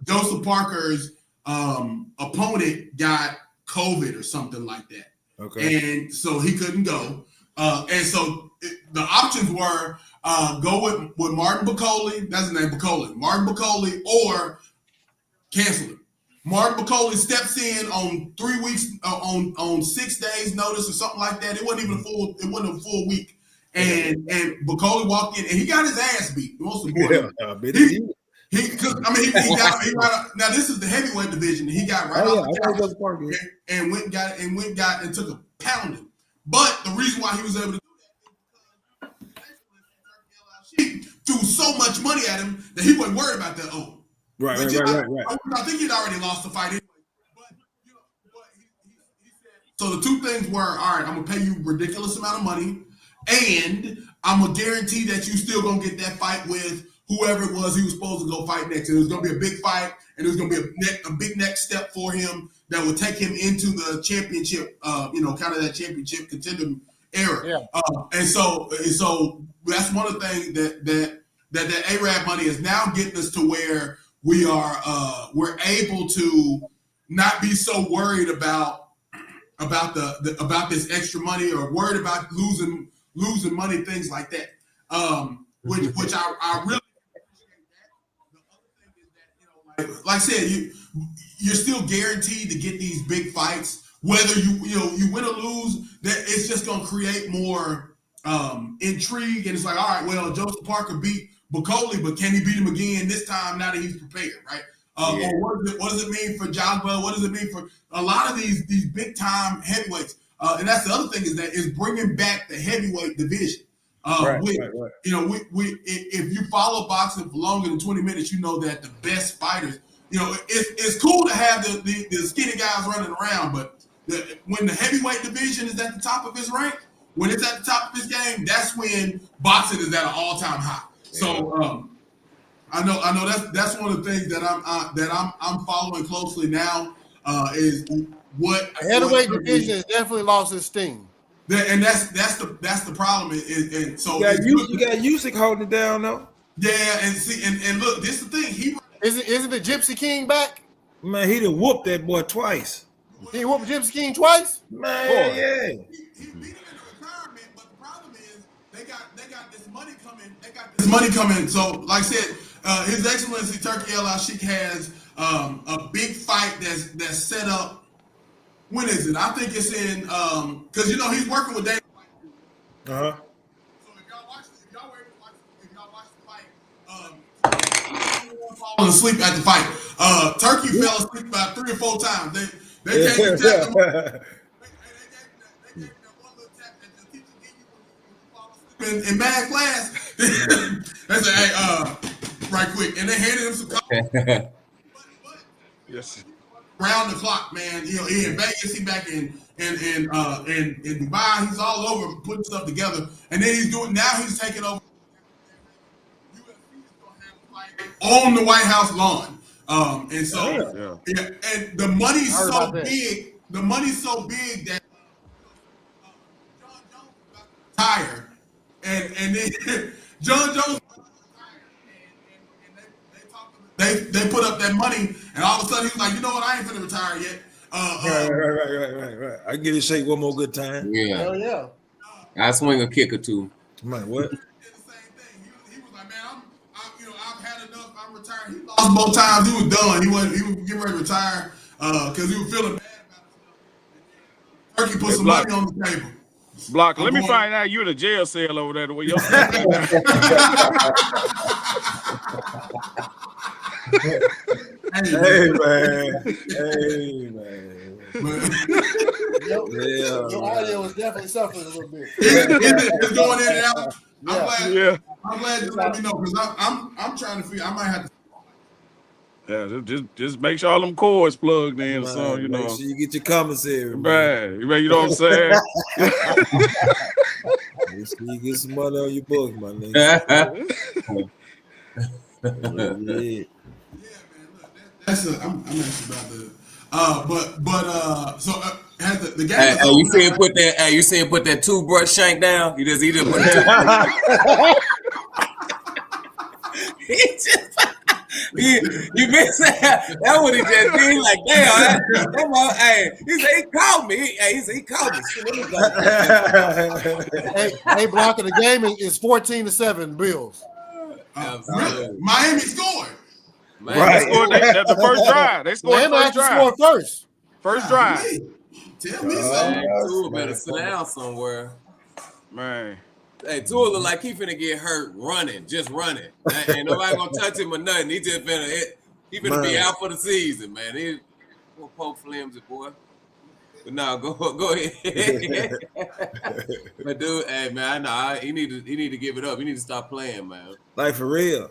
Joseph Parker's opponent got COVID or something like that. Okay. And so he couldn't go. And so the options were go with Martin Bukoda, that's his name, Bukoda. Martin Bukoda, or cancel it. Martin Bukoda steps in on 3 weeks, on 6 days notice or something like that. It wasn't even a full week. And Bukoda walked in and he got his ass beat. Most important. He got now this is the heavyweight division. He got right off the couch and went and took a pounding. But the reason why he was able to do that is because he threw so much money at him that he wasn't worried about that. Right. I think he'd already lost the fight anyway. But he said, so the two things were, all right, I'm gonna pay you a ridiculous amount of money, and I'm gonna guarantee that you still gonna get that fight with whoever it was he was supposed to go fight next. And it was gonna be a big fight, and it was gonna be a big next step for him that would take him into the championship, kind of that championship contender era. Yeah. And so that's one of the things that Arab money is now getting us to where we're able to not be so worried about this extra money or worried about losing money, things like that. Which I really appreciate that. The other thing is that, like I said, you're still guaranteed to get these big fights, whether you win or lose. That it's just gonna create more intrigue, and it's like, all right, well, Joseph Parker beat Bukoda, but can he beat him again this time now that he's prepared, right? Or what does it mean for Jogba? What does it mean for a lot of these big time heavyweights? And that's the other thing is that is bringing back the heavyweight division. Right. If you follow boxing for longer than 20 minutes, you know that the best fighters, it's cool to have the skinny guys running around, but when the heavyweight division is at the top of his rank, when it's at the top of his game, that's when boxing is at an all-time high. So I know that's one of the things that I'm following closely now is what the heavyweight division has definitely lost its steam. And that's the problem. And so you got Usyk holding it down though. Yeah, and look, this is the thing. Isn't the Gypsy King back? Man, he done whooped that boy twice. He whooped Gypsy King twice? Man, yeah. He beat him into retirement, but the problem is they got this money coming. So, like I said, His Excellency Turkey El Sheikh has a big fight that's set up. When is it? I think it's in because he's working with Dana. Uh-huh. So if y'all were able to watch the fight, falling asleep at the fight. Turkey fell asleep about 3 or 4 times. They gave him that one little tap that the teacher give you when you fall asleep in math class. They said, hey, right quick, and they handed him some coffee. Yes. Round the clock, man. He in Vegas, he back in Dubai. He's all over putting stuff together, and then he's taking over. On the White House lawn, and so and the money's so big. The money's so big that John Jones got tired, and then John Jones. They put up that money, and all of a sudden he's like, you know what? I ain't finna retire yet. Right. I can get it shake one more good time. Yeah. Hell yeah. I swing a kick or two. Man, what? He did the same thing. He was like, man, I've had enough. I'm retired. He lost both times. He was done. He was getting ready to retire because he was feeling bad about himself. Turkey put some money on the table. Block. Let me find out you're in a jail cell over there. The way you're Hey man. Your audio was definitely suffering a little bit. It's going in and out. I'm glad you let me know because I'm trying to figure. I might have to. Yeah, just make sure all them cords plugged in or something, Make sure you get your commissary. Man, you know what I'm saying? Make sure you get some money on your book, my nigga. Yeah, man. Look, I'm actually about to. Has the game. Hey, you see him put that toothbrush shank down? He just put it. You been saying that what he just did? Like, damn, come on, hey. He said he called me. He said he called me. Hey, blocking the game is 14-7 Bills. Miami scored. Man, right. They scored the first drive. They scored the first drive. First drive. Tell me something. Tua better sit down somewhere. Man. Hey, Tua look like he finna get hurt just running. Ain't nobody gonna touch him or nothing. He finna be out for the season, man. He will poke flimsy, boy. But no, go ahead. But dude, hey man, I know he need to give it up. He need to stop playing, man. Like for real.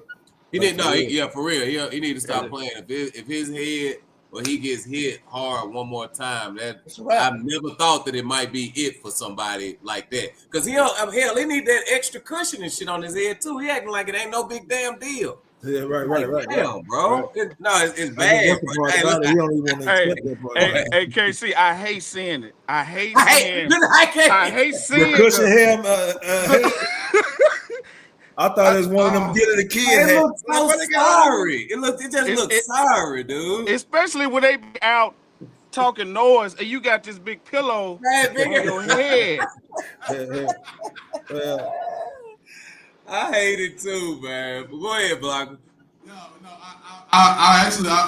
For real. He need to stop playing. If his head or he gets hit hard one more time, I've never thought that it might be it for somebody like that. Because he need that extra cushion and shit on his head too. He acting like it ain't no big damn deal. Yeah, right. Damn, bro. It's bad. Hey, KC, I hate seeing it. I hate seeing the cushion hem. I thought it was one of them get the kid. It looks so sorry. It just looks sorry, dude. Especially when they be out talking noise and you got this big pillow on your head. I hate it too, man. But go ahead, Blocker. No, I agree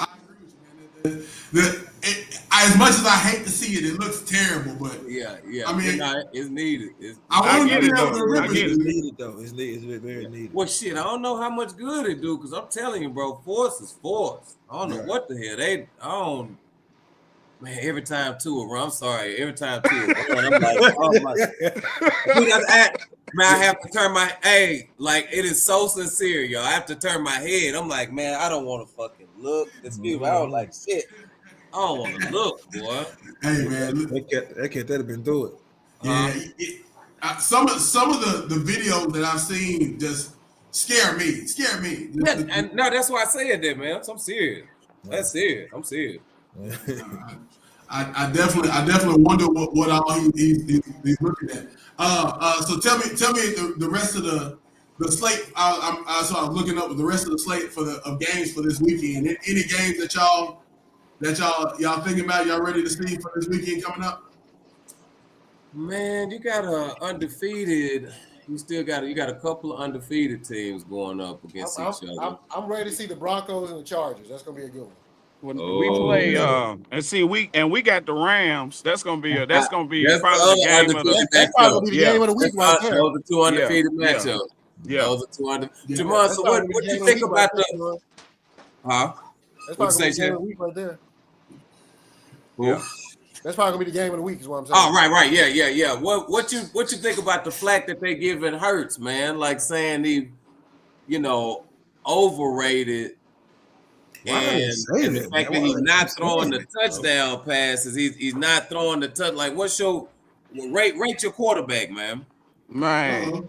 with you, man. As much as I hate to see it, it looks terrible. But yeah. I mean, it's needed. I want to get it though. It's needed though. It's very needed. Well, shit, I don't know how much good it do because I'm telling you, bro, force is force. I don't know what the hell Man, every time Tua run, I'm sorry. Every time Tua run, I'm like, oh my. Man, I have to turn my like it is so sincere, yo. I have to turn my head. I'm like, man, I don't want to fucking look. This people, I don't like shit. I don't want to look, boy. Hey, man, that cat have been through it. Yeah, some of the videos that I've seen just scare me. And no, that's why I said that, man. I'm serious. That's serious. I'm serious. I definitely wonder what all he's looking at. So tell me the rest of the slate. I was looking up the rest of the slate of games for this weekend. Any games that y'all thinking about? Y'all ready to see for this weekend coming up? Man, you got a undefeated you still got a couple of undefeated teams going up against each other. I'm ready to see the Broncos and the Chargers. That's gonna be a good one. When we play, and see, we got the Rams. That's gonna be probably the game of the. That's probably gonna be the game of the week right there. Those are two undefeated matchups. Yeah. Those are two undefeated. Jamon, so what do you think about the? Huh? That's probably gonna be the game of the week right there. Yeah. That's probably gonna be the game of the week, is what I'm saying. Oh, right, yeah. What you think about the flack that they giving Hurts, man? Like saying he, overrated, and the fact that he's not throwing the touchdown passes, he's not throwing the touch. Like, what's your rate your quarterback, man? Man,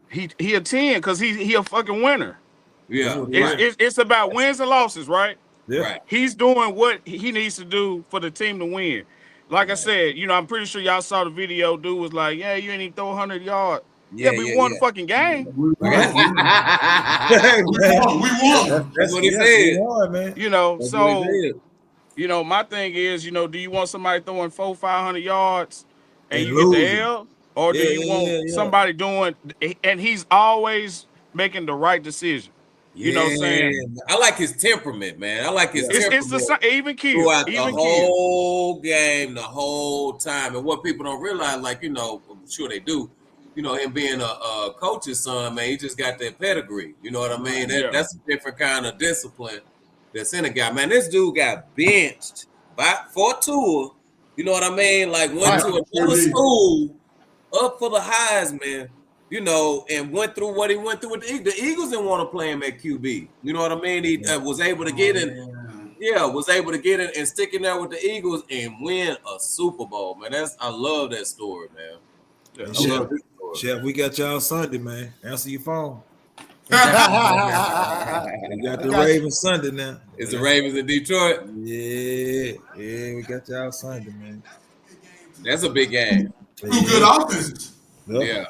he a 10 because he a fucking winner. Yeah, it's about wins and losses, right? Yeah. Right. He's doing what he needs to do for the team to win. Like I said, I'm pretty sure y'all saw the video. Dude was like, "Yeah, you ain't even throw 100 yards." Yeah, we won the fucking game. We won. That's what he said. Won, man. My thing is, do you want somebody throwing 400-500 yards and you losing. get the L, or do you want somebody doing? And he's always making the right decision. You know what I'm saying? I like his temperament, man. I like his temperament. It's the even kid throughout the whole game, the whole time. And what people don't realize, I'm sure they do, him being a coach's son, man, he just got that pedigree. You know what I mean? That's a different kind of discipline that's in a guy. Man, this dude got benched for a tour. You know what I mean? Like went to another school up for the Heisman. And went through what he went through with the Eagles. The Eagles didn't want to play him at QB. You know what I mean? He was able to get in. Yeah, was able to get in and stick in there with the Eagles and win a Super Bowl, man. I love that story, man. Yeah, I love this story. Chef, we got y'all Sunday, man. Answer your phone. We got the Ravens Sunday now. It's the Ravens in Detroit? Yeah, we got y'all Sunday, man. That's a big game. Two good offenses. Yeah.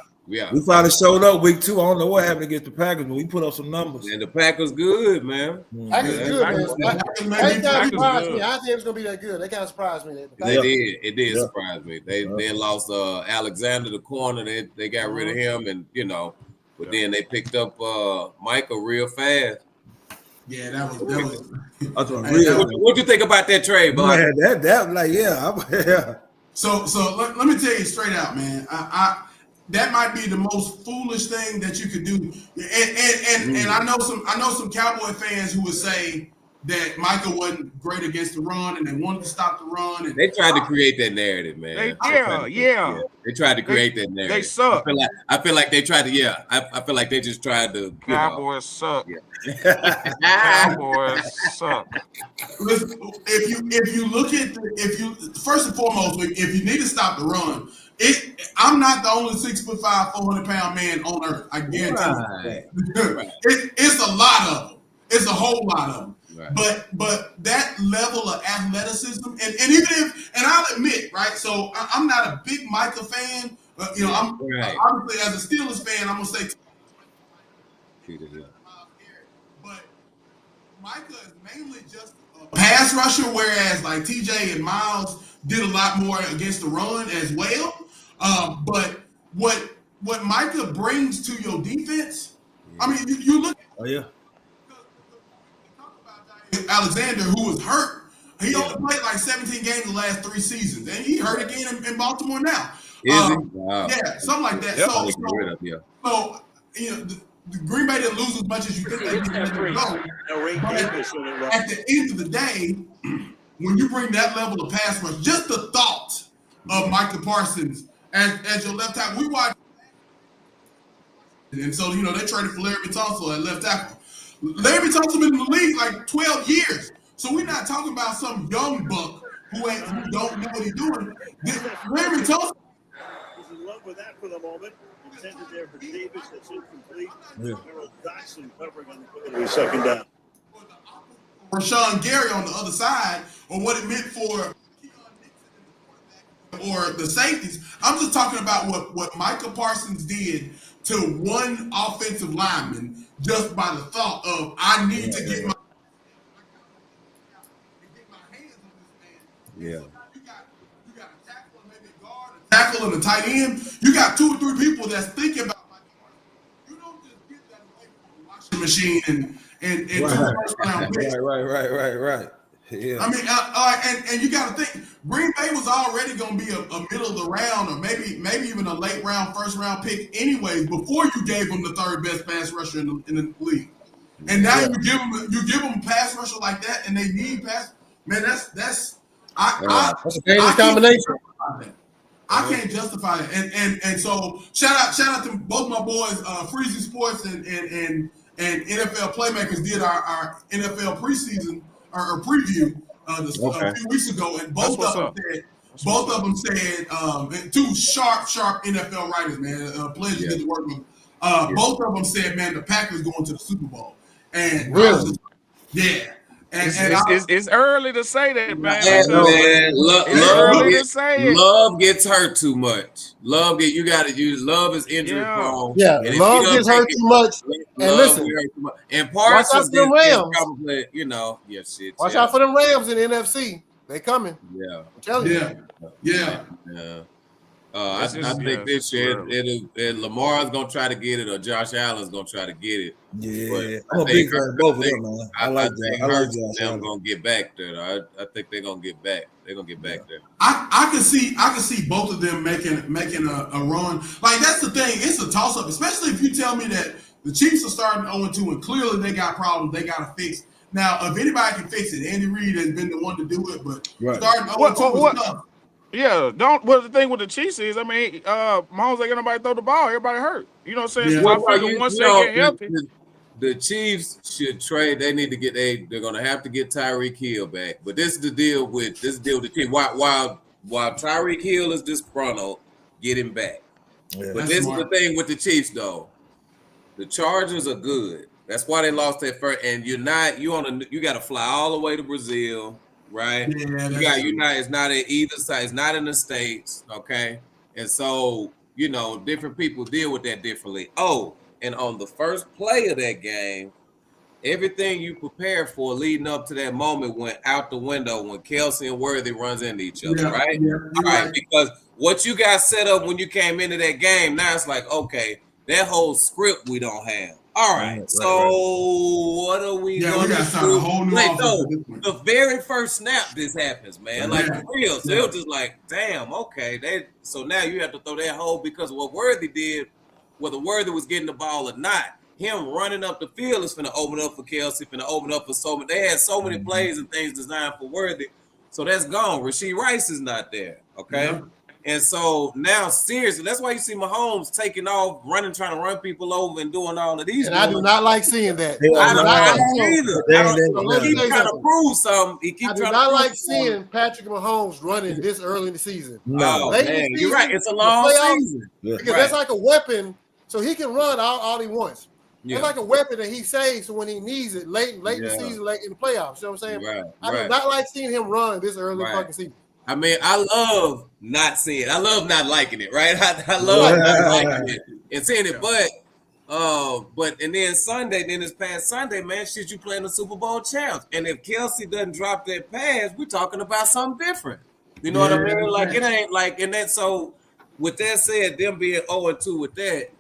We finally showed up week 2. I don't know what happened against the Packers, but we put up some numbers. And the Packers good, man. Packers good, man. That surprised me. I think it was gonna be that good. They kind of surprised me. It did surprise me. They lost Alexander, the corner. They got rid of him, and but then they picked up Michael real fast. Yeah, that was What'd you think about that trade, bud? Man, that So let me tell you straight out, man. That might be the most foolish thing that you could do, and I know some Cowboy fans who would say that Michael wasn't great against the run, and they wanted to stop the run. And they tried to create that narrative, man. They tried to create that narrative. They suck. I feel like they tried to. I feel like they just tried to. Cowboys suck. Yeah. Cowboys suck. Listen, if you look at first and foremost, if you need to stop the run. I'm not the only 6'5", 400-pound man on earth. I guarantee you. It's a lot of them. It's a whole lot of them. Right. But that level of athleticism, and even if, and I'll admit, right? So I'm not a big Micah fan. I'm obviously as a Steelers fan, I'm gonna say. But Micah is mainly just a pass rusher, whereas like TJ and Miles did a lot more against the run as well. But what Micah brings to your defense, I mean, you look. Oh yeah. Alexander, who was hurt, he only played like 17 games the last 3 seasons, and he hurt again in Baltimore now. Is he? Wow. Yeah, something like that. Yep. So the Green Bay didn't lose as much as you think they did. At the end of the day, when you bring that level of pass rush, just the thought of Micah Parsons as your left tackle, we watched, and so they traded for Larry Tunsil at left tackle. Larry Tunsil been in the league like 12 years, so we're not talking about some young buck who don't know what he's doing. Larry Tunsil. He's in love with that for the moment. Intended there for Davis, that's incomplete. Harold Dotson covering on the second down. Rashawn Gary on the other side, or what it meant for or the safeties. I'm just talking about what Micah Parsons did to one offensive lineman just by the thought of I need to get my hands on this man. Yeah. You got a tackle and maybe a guard, a tackle and a tight end. You got 2 or 3 people that's thinking about machine and 2 first-round picks. Right. Yeah. I mean, and you got to think, Green Bay was already going to be a middle of the round, or maybe even a late round, first-round pick, anyways, before you gave them the third best pass rusher in the league. And now you give them a pass rusher like that, and they need pass. Man, that's a dangerous combination. I can't justify it. And so shout out to both my boys, Freezy Sports and NFL Playmakers did our NFL preseason or preview a few weeks ago, and both of them said two sharp NFL writers, man. Pleasure to get to work with. Both of them said, man, the Packers going to the Super Bowl. And really? It's early to say that, man. Love gets hurt too much. Love is injury prone. Yeah, Love gets hurt too much. And listen, and Parsons is probably, shit. Watch out for them Rams in the NFC. They coming. Yeah, I'm telling you. Yeah. I think this year Lamar's gonna try to get it, or Josh Allen's gonna try to get it. Yeah, I'm a big fan of both of them, man. I like that. I like Josh Allen. Gonna get back there. I think they're gonna get back. They're gonna get back there. I can see both of them making a run. Like, that's the thing. It's a toss up, especially if you tell me that the Chiefs are starting 0-2 and clearly they got problems they gotta fix. Now, if anybody can fix it, Andy Reid has been the one to do it, but starting 0-2 is tough. Yeah, the thing with the Chiefs is, I mean, Mahomes ain't got nobody throw the ball. Everybody hurt. You know what I'm saying? Yeah. So I figure once they get healthy, the Chiefs should trade. They need to get they're gonna have to get Tyreek Hill back. But this is the deal with the Chiefs. While Tyreek Hill is disgruntled, get him back. Yeah, but this is the thing with the Chiefs, though. The Chargers are good. That's why they lost their first. And you got to fly all the way to Brazil. Right, it's not at either side. It's not in the States, okay? And so, different people deal with that differently. Oh, and on the first play of that game, everything you prepared for leading up to that moment went out the window when Kelsey and Worthy runs into each other, right? Yeah, all right, because what you got set up when you came into that game, now it's like, okay, that whole script we don't have. All right, what are we going to do? The very first snap this happens, man. Like, for real. So it was just like, damn, okay. So now you have to throw that hole because of what Worthy did, whether Worthy was getting the ball or not. Him running up the field is finna open up for Kelsey, finna open up for so many. They had so many plays and things designed for Worthy. So that's gone. Rasheed Rice is not there, okay? Yeah. And so now, seriously, that's why you see Mahomes taking off, running, trying to run people over and doing all of these. And I do not like seeing that. I don't either. He keeps trying to prove something. I do not like seeing Patrick Mahomes running this early in the season. No, man, you're right. It's a long season. Because that's like a weapon, so he can run all he wants. Yeah. It's like a weapon that he saves when he needs it late in the season, late in the playoffs. You know what I'm saying? Right. I do not like seeing him run this early fucking season. I mean, I love not seeing it. I love not liking it, right? I love not liking it and seeing it. But then this past Sunday, man, you playing the Super Bowl champs. And if Kelsey doesn't drop that pass, we're talking about something different. You know what I mean? Like, it ain't like, and then so with that said, them being 0-2 with that,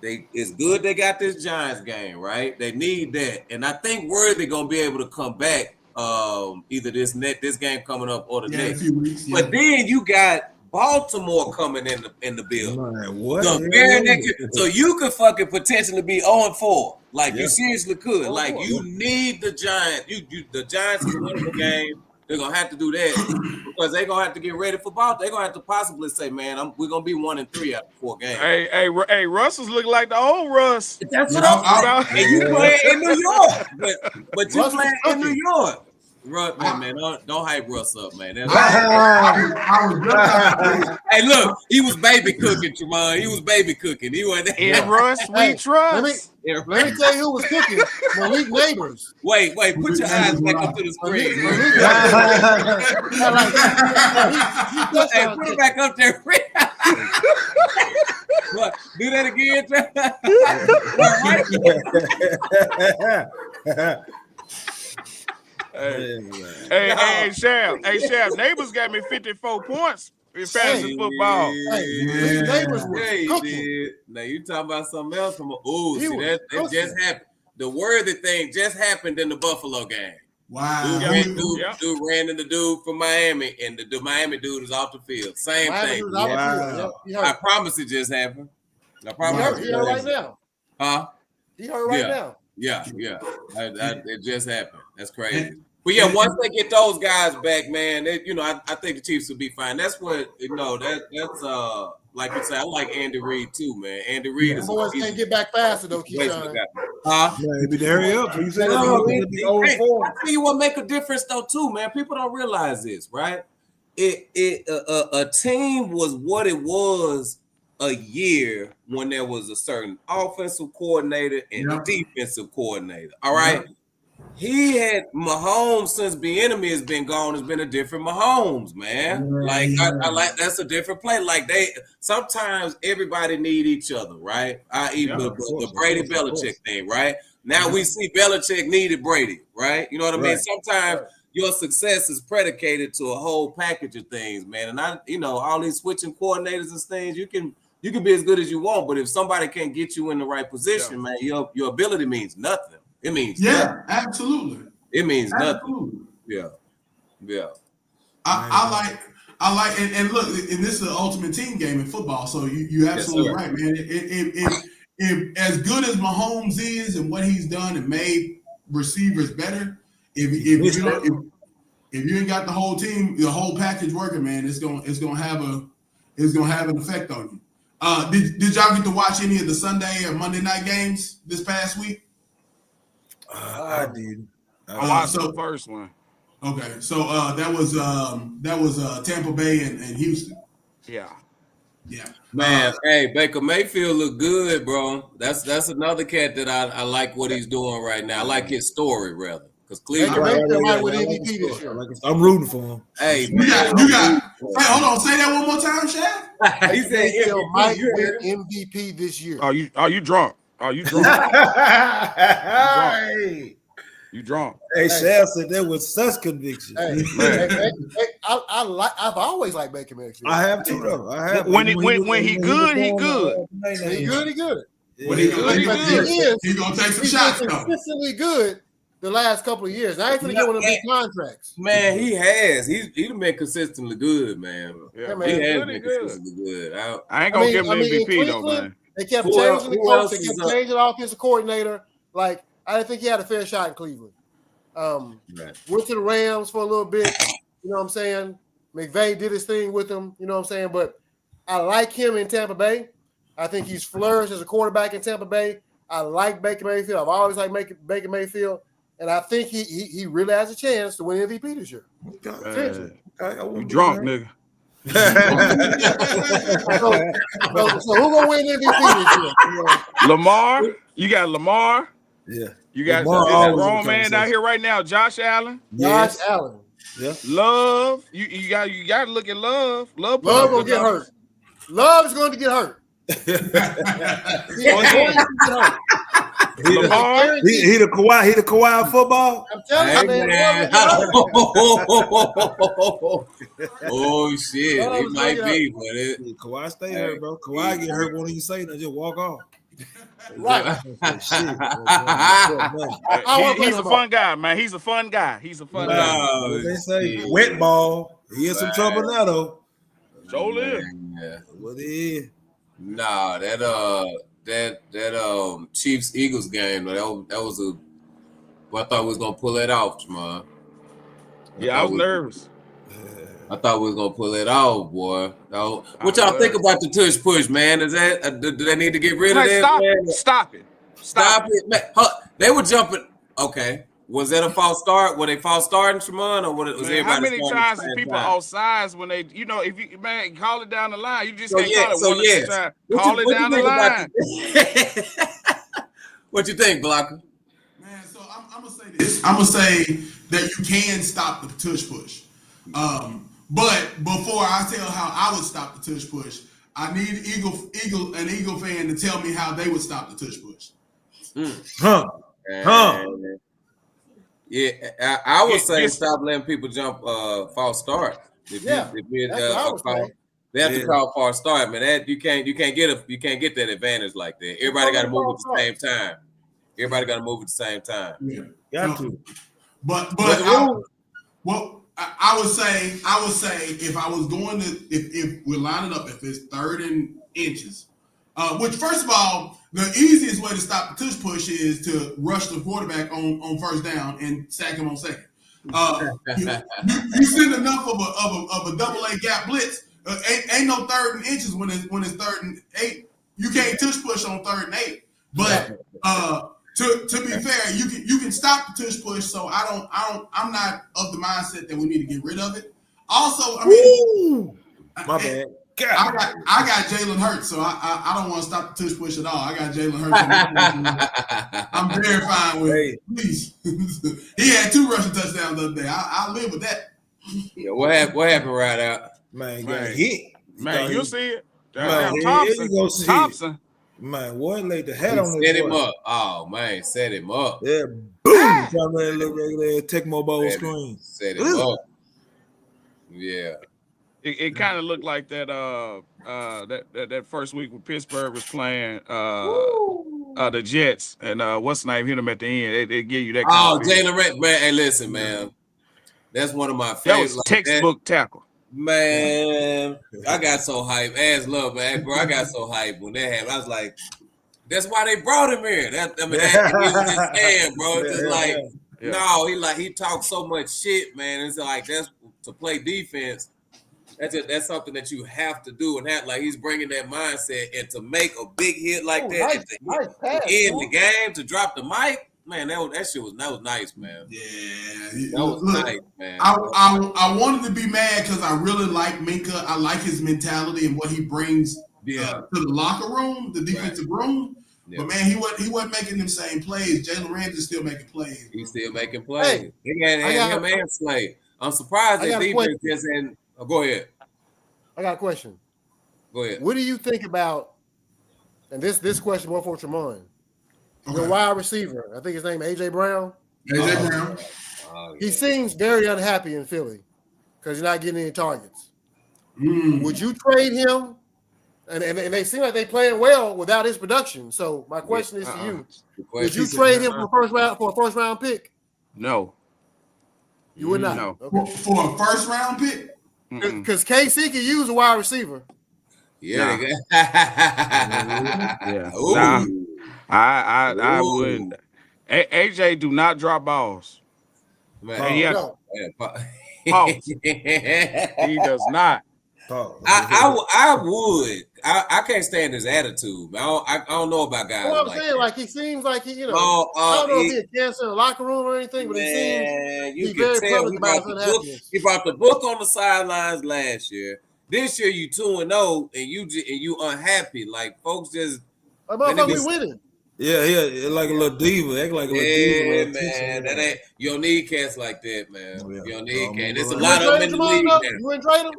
it's good they got this Giants game, right? They need that. And I think Worthy gonna be able to come back. Either this game coming up or the next. A few weeks, But then you got Baltimore coming in the building. What? So you could fucking potentially be 0-4. Like you seriously could. Like you need the Giants. The Giants is winning the game. They're gonna have to do that because they're gonna have to get ready for Baltimore. They're gonna have to possibly say, "Man, we're gonna be 1-3 after 4 games." Hey, Russell's looking like the old Russ. That's what I'm about. And you playing in New York, but you playing in New York. Man, don't hype Russ up, man. Hey, look, he was baby cooking, Tremont. He was baby cooking. He wasn't. In Russ, we trust. Let me tell you who was cooking. Malik Neighbors. Wait, put your eyes back up to the screen. Hey, put it back up there. What? Do that again. Hey, Shab. Neighbors got me 54 points in fantasy football. Neighbors was cooking. Now you talking about something else from that just happened. the worthy thing just happened in the Buffalo game. Wow. Dude ran into dude from Miami, and the Miami dude is off the field. Same thing. Wow. I promise it just happened. I promise. He hurt right now. Huh? He hurt right now. Yeah. It just happened. That's crazy. But yeah, once they get those guys back, man, I think the Chiefs will be fine. That's what that's like you said. I like Andy Reid too, man. Andy Reid is. Boys can't get back faster though, Keyshawn. Maybe to hurry up. You said I tell you what make a difference though too, man. People don't realize this, right? A team was what it was a year when there was a certain offensive coordinator and defensive coordinator. All right. He had Mahomes since Bieniemy has been gone. Has been a different Mahomes, man. I like that's a different play. Like sometimes everybody need each other, right? The Brady Belichick thing, right? Now we see Belichick needed Brady, right? You know what I mean? Sometimes your success is predicated to a whole package of things, man. And all these switching coordinators and things, you can be as good as you want, but if somebody can't get you in the right position, man, your ability means nothing. It means nothing. Absolutely. It means nothing. Yeah. I like and look, and this is the ultimate team game in football. So you're absolutely right, man. If as good as Mahomes is and what he's done and made receivers better, if you ain't got the whole team, the whole package working, man, it's gonna have an effect on you. Did y'all get to watch any of the Sunday or Monday night games this past week? I did. I watched the first one. Okay, so that was Tampa Bay and Houston. Yeah. Man, hey, Baker Mayfield look good, bro. That's another cat that I like what he's doing right now. I like his story rather, because Cleveland might win MVP this year. I'm rooting for him. Hey, you got. Hey, hold on. Say that one more time, Shaq. He said might win MVP this year. Are you drunk? Are you drunk? You drunk? Hey, Shaq said that with such conviction. I've always liked Baker Mayfield. I have too, though. I have. When he good, he good. He good. When he good, he's gonna take some shots. He's consistently good the last couple of years. I ain't gonna get one of big contracts. Man, he has. He's been consistently good, man. Yeah, he has been consistently good. I ain't gonna give him the MVP though, man. They kept changing the coach. They kept changing the offensive coordinator. Like, I didn't think he had a fair shot in Cleveland. Went to the Rams for a little bit. You know what I'm saying? McVay did his thing with him. You know what I'm saying? But I like him in Tampa Bay. I think he's flourished as a quarterback in Tampa Bay. I like Baker Mayfield. I've always liked Baker Mayfield. And I think he really has a chance to win MVP this year. You drunk, nigga. So who gonna win MVP this year? Lamar. You got Lamar. Yeah. You got this grown man down here right now, Josh Allen. Josh Allen. Yeah. Love. You got to look at Love. Love gonna get hurt. Love is going to get hurt. Lamar. He the Kawhi of football. I'm telling you, man. Oh shit, he might be, but Kawhi stay hurt, bro. Kawhi get hurt when he say that, just walk off. Right. He's a fun guy, man. He's a fun guy. guy. They say wet ball. He in some trouble now, though. Joel is. What is? Nah, that Chiefs Eagles game, that was I thought we was gonna pull it off, man. Yeah, I was nervous. I thought we was gonna pull it off, boy. What y'all think about the tush push, man? Is that do they need to get rid of that? Stop it, man. They were jumping. Okay, was that a false start? Were they false starting, Shimon, or was everybody? How many times do people offsides when they, if you call it down the line, you just can't call it one time. Call it down the line. What you think, Blocker? Man, so I'm gonna say this. I'm gonna say that you can stop the tush push. But before I tell how I would stop the tush push, I need an Eagle fan to tell me how they would stop the tush push. Yeah, I would say stop letting people jump false start. They have to call false start, man. That you can't get that advantage like that. Everybody got to move at the same time. Everybody got to move at the same time. Yeah. Got to. But I would say if I was going to if we're lining up, if it's 3rd and inches, which first of all, the easiest way to stop the tush push is to rush the quarterback on first down and sack him on second. You send enough of a double A gap blitz. Ain't no 3rd and inches when it's 3rd and 8. You can't tush push on 3rd and 8. But to be fair, you can stop the tush push. So I'm not of the mindset that we need to get rid of it. Also, I mean, my bad. I got Jalen Hurts, so I don't want to stop the tush push at all. I got Jalen Hurts. I'm very fine with it. Please. He had 2 rushing touchdowns the other day. I live with that. Yeah, what happened right out? Man, got hit. Man, you see it. Thompson. Man, what laid the head on set him up. Oh man, set him up. Yeah, boom. Trying to look regular Tecmo Bowl screen. Set him up. Yeah. It kind of looked like that that first week when Pittsburgh was playing the Jets and what's the name hit them at the end. They give you that. Jalen Red, man. Hey, listen, man. That's one of my favorites. That was textbook tackle. Man, I got so hyped. As love, man, bro. I got so hyped when that happened. I was like, that's why they brought him here. He was just saying, bro. Just no, he talks so much shit, man. It's like that's to play defense. That's something that you have to do, and he's bringing that mindset, and to make a big hit like that, to end the game, to drop the mic, man, that was nice, man. Yeah, that was nice, man. I wanted to be mad because I really like Minka. I like his mentality and what he brings to the locker room, the defensive room. Yeah. But man, he wasn't making them same plays. Jalen Ramsey's still making plays. He's still making plays. He had him and Slade. I'm surprised that defense isn't. Oh, go ahead. I got a question. Go ahead. What do you think about? And this question more for Tremont. The wide receiver, I think his name AJ Brown. AJ Brown. He seems very unhappy in Philly because he's not getting any targets. Would you trade him? And they seem like they playing well without his production. So my question is to you: would you trade him for a first round pick? No. You would not. No. Okay. For a first round pick? Because KC can use a wide receiver. Yeah. Nah, I wouldn't. AJ do not drop balls. Man, he does not. I would. I can't stand his attitude. I don't know about guys. You know what I'm saying? Like he seems like he, I don't know if he's a cancer in the locker room or anything, but he seems he's very public about his unhappiness. He brought the book on the sidelines last year. This year you 2-0 and you unhappy. Like folks just. We winning. Yeah, like a little diva. Act like a little diva. Man, that ain't. You don't need cats like that, man. You don't need cats. There's a lot of them in the league now. You wouldn't trade him?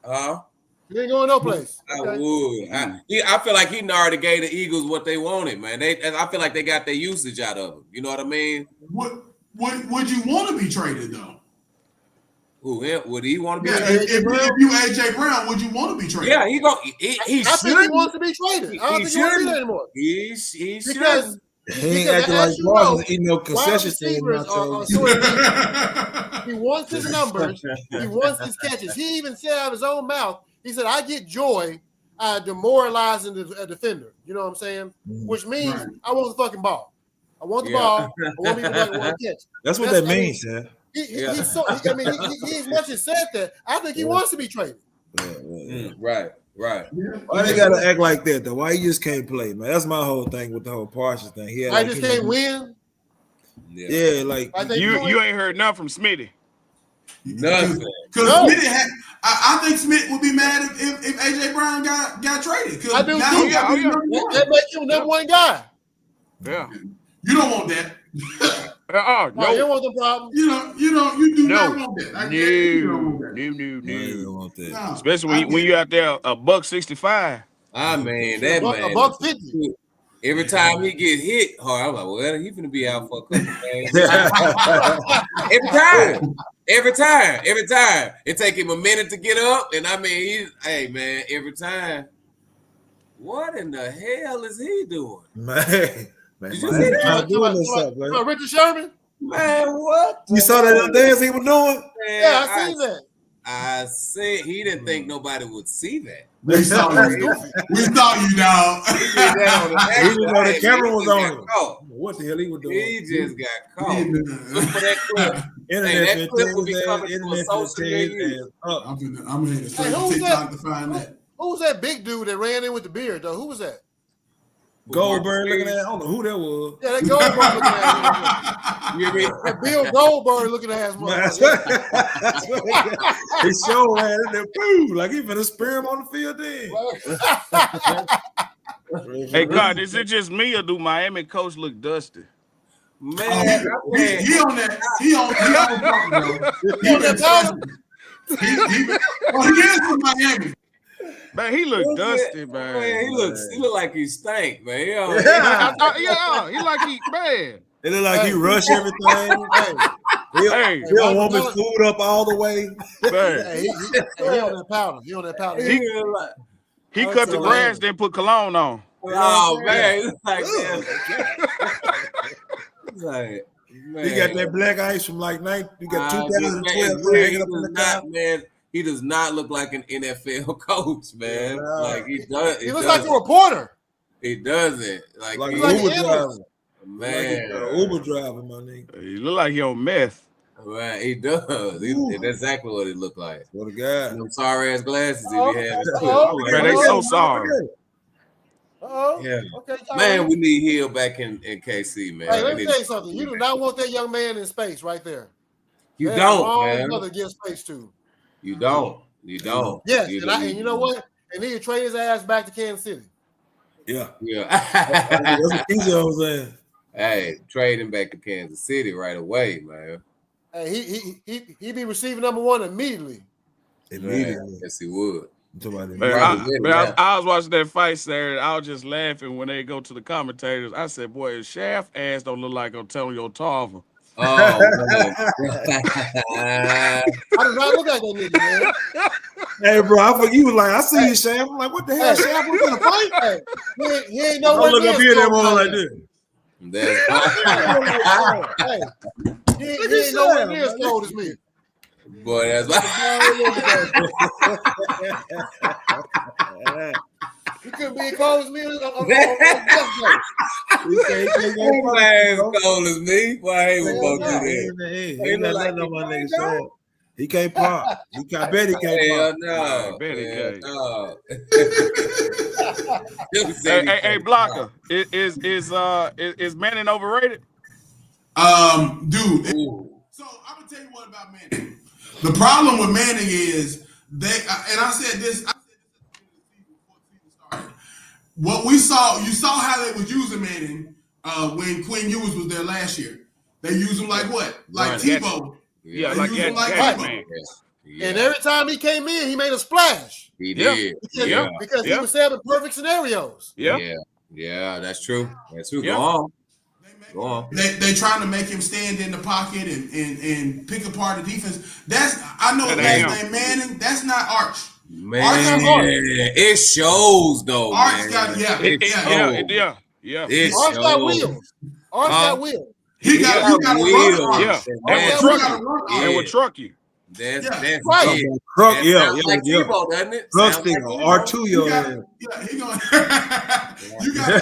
Huh? You ain't going no place. I would. I feel like he already gave the Eagles what they wanted, man. I feel like they got their usage out of him. You know what I mean? Would you want to be traded though? Who him? Would he want to be? Yeah, if you AJ Brown, would you want to be traded? Yeah, he I think he wants to be traded. I don't think he wants to be there anymore. He should. Because he ain't acting like Walton eating no concession stand. He wants his numbers. He wants his catches. He even said out of his own mouth, he said, I get joy out of demoralizing a defender. You know what I'm saying? Which means I want the fucking ball. I want the ball. I want people that want to catch. That's what that means, man. He as much as said that, I think he wants to be traded. Right. Why they gotta act like that though? Why he just can't play, man? That's my whole thing with the whole Parsons thing. I just can't win. Yeah, like you ain't heard nothing from Smitty. Nothing. Because Smitty I think Smith would be mad if AJ Brown got traded. I do too. That makes you number one guy. Yeah. You don't want that. No, you don't want the problem. You do not want that. No. Especially when you out there $165. I mean, that man. $150. Every time he get hit hard, I'm like, well, he's gonna be out for a couple days. Every time. It take him a minute to get up, and I mean, every time. What in the hell is he doing? Man. Man, Did you see that? Richard Sherman? Man, what? You saw that dance he was doing? Man, Yeah, I seen that. I said he didn't think nobody would see that. We saw you. We saw you, dog. He did that on the He didn't know the camera was on him. Caught. What the hell he was doing? He just got caught. Look for that clip. That clip will be coming to a social media. I'm gonna hit straight to TikTok to find that. Who was that big dude that ran in with the beard, though? Who was that? Goldberg looking at it. I don't know who that was. Yeah, that Goldberg looking at You mean that Bill Goldberg looking at his He sure had it there, boo, like he finna spear him on the field then. Hey, God, is it just me or do Miami coach look dusty? Man, he on that. He on that powder. He is from Miami. Man, he look dusty, man. He look like he stank, man. He like he, man. It look like he rushed everything. He don't want his food up all the way. He on that powder. He on that powder. He cut the grass, then put cologne on. Oh, man. It's like, man. He got that black ice from like 2012. Man, he does not look like an NFL coach, man. Like he does. He looks like a reporter. He doesn't. Like an Uber driver. Man, like an Uber driver, my nigga. He look like he on meth. Right, he does. That's exactly what it looked like. What a guy. Them sorry ass glasses he had. Man, they so sorry. Yeah. Okay, man, we need Hill back in KC, man. Hey, let me tell you something. You do not want that young man in space right there. You don't, man. Brother give space to. You don't. Yes, and you know what? And he trade his ass back to Kansas City. Yeah. That's what I'm saying. Hey, trade him back to Kansas City right away, man. Hey, he be receiving number one immediately. Yes, he would. Man, I was watching that fight Saturday. I was just laughing when they go to the commentators. I said, "Boy, his shaft ass don't look like Antonio Tarver." Oh, man. I do not look at that nigga, man. Hey, bro, I forget you was like, I see you, Shaft. I'm like, what the hell, Shaft? We're gonna fight. He ain't nowhere near. Look up here, that one like this. He ain't nowhere near as cold as me. Boy, that's You couldn't be as cold as me. He as cold as me. Why ain't we both do that? He look like no my nigga Shaft. He can't pop. I bet he can't pop. No, I bet he can't. Hey, Blocker, is Manning overrated? Dude. So I'm gonna tell you what about Manning. The problem with Manning is I said this before the season started. What we saw, you saw how they was using Manning when Quinn Ewers was there last year. They used him like what? Like Tebow. Yeah, like Tebow. Yeah. And every time he came in, he made a splash. He did. Because he was having perfect scenarios. Yeah, that's true. That's true. Go on. They trying to make him stand in the pocket and pick apart the defense. I know his name Manning. That's not Arch. Man, it shows though. Arch got Arch got wheels. Arch got wheels. He got wheels. Yeah, and would truck you. That's right. Truck, yeah. Tebow, doesn't it? Truck stick R2, you got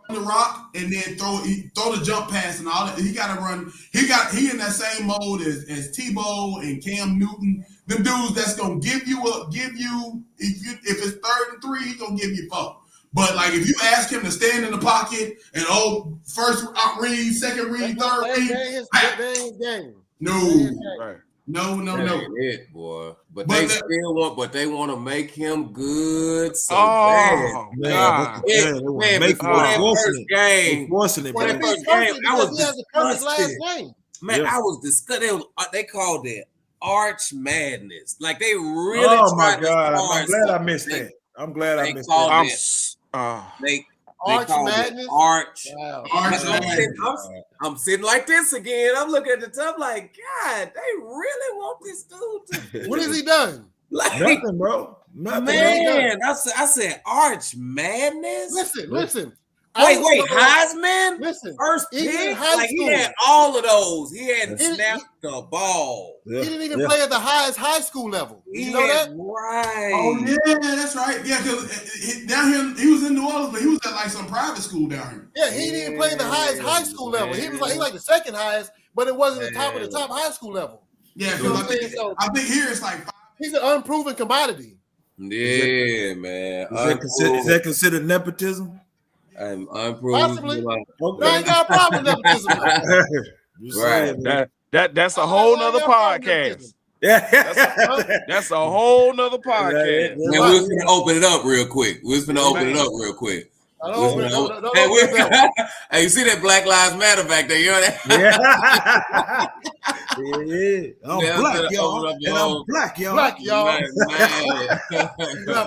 the rock and then throw the jump pass and all that. He got to run. He in that same mode as Tebow and Cam Newton. Them dudes that's gonna give you if it's 3rd and 3, he gonna give you 4. But like if you ask him to stand in the pocket and first read, second read, third read, no. No. It, boy. But they still want to make him good. So bad. God. Man, before that first game, I was disgusted. Man, I was disgusted. They called it Arch Madness. Like they really tried to I'm glad I missed that. I'm glad I missed that. Arch Madness. Arch Madness. I'm sitting like this again. I'm looking at the top like, God, they really want this dude to. What has he done? Like, nothing, bro. Nothing. Man, I said Arch Madness. Listen. Wait, Heisman? Listen, first pick? Like he had all of those. He hadn't snapped the ball. He didn't even play at the highest high school level. You know that? Right. Oh yeah, that's right. Yeah, because down here he was in New Orleans, but he was at like some private school down here. Yeah, he didn't even play at the highest high school level. He was like the second highest, but it wasn't the top of the top high school level. Yeah, you know I think here it's like 5. He's an unproven commodity. Yeah, man. Is that considered nepotism? I'm unproven. Possibly. I ain't got a problem with nepotism. Right. That's a whole nother podcast. Yeah, that's a whole nother podcast. Man, we're gonna open it up real quick. Hey, you see that Black Lives Matter back there? You know that? Yeah. I'm black, y'all. And I'm black, y'all. Black, y'all.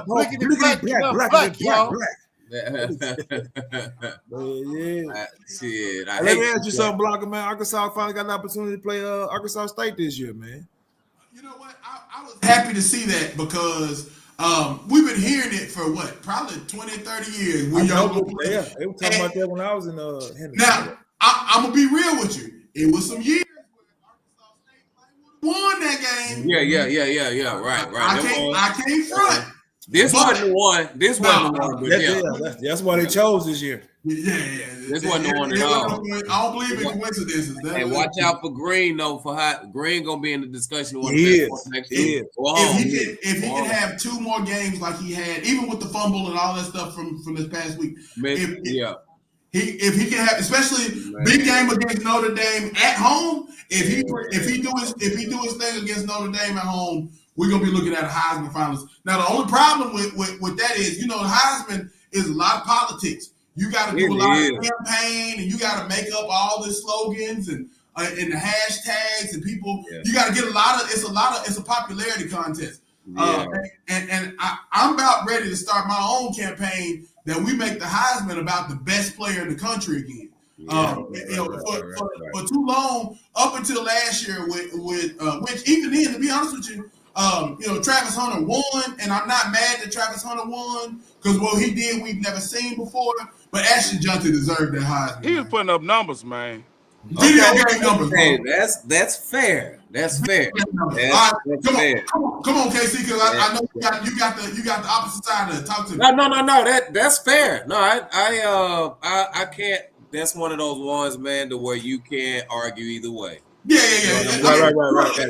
Black, y'all. Shit. Let me ask you something, Blocker, man. Arkansas finally got an opportunity to play Arkansas State this year, man. You know what? I was happy to see that because we've been hearing it for what? Probably 20, 30 years. They were talking about that when I was in Henderson. Now, I'm going to be real with you. It was some years where Arkansas State won that game. Yeah. Right. I can't front. This wasn't the one. That's why they chose this year. Yeah. This wasn't the one at all. I don't believe in coincidences. Hey, watch out for Green though. Green gonna be in the discussion. If he can have 2 more games like he had, even with the fumble and all that stuff from this past week. If he can have, especially big game against Notre Dame at home, if he do his thing against Notre Dame at home, we're gonna be looking at a Heisman finalist. Now the only problem with that is, Heisman is a lot of politics. You got to do a lot of campaign, and you got to make up all the slogans and the hashtags and people. Yeah. You got to get it's a popularity contest. Yeah. And I'm about ready to start my own campaign that we make the Heisman about the best player in the country again. For too long, up until last year, with which even then, to be honest with you, Travis Hunter won, and I'm not mad that Travis Hunter won because what he did we've never seen before. But Ashton Johnson deserved that Heisman. He was putting up numbers, man. Video game numbers. Hey, that's fair. That's fair. Come on, KC, because I know you got the opposite side to talk to me. No. That's fair. No, I can't. That's one of those ones, man, to where you can't argue either way. Yeah. Right.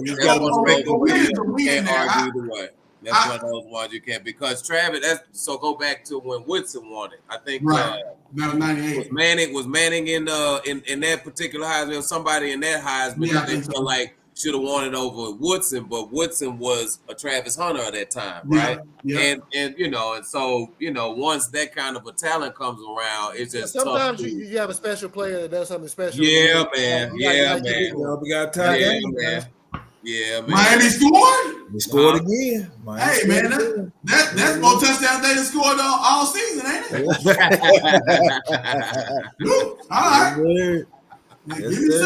You got to make the win. You can't argue either way. That's one of those ones you can't, because Travis. So go back to when Woodson won it. I think 98 was Manning in that particular Heisman. Somebody in that Heisman they felt like should have won it over Woodson, but Woodson was a Travis Hunter at that time, right? Yeah. And so once that kind of a talent comes around, it's just sometimes tough you have a special player that does something special. Yeah, man. We got time. Yeah, man. Miami scored. We scored again. Hey, man, that's more touchdowns they scored all season, ain't it? All right. Hey,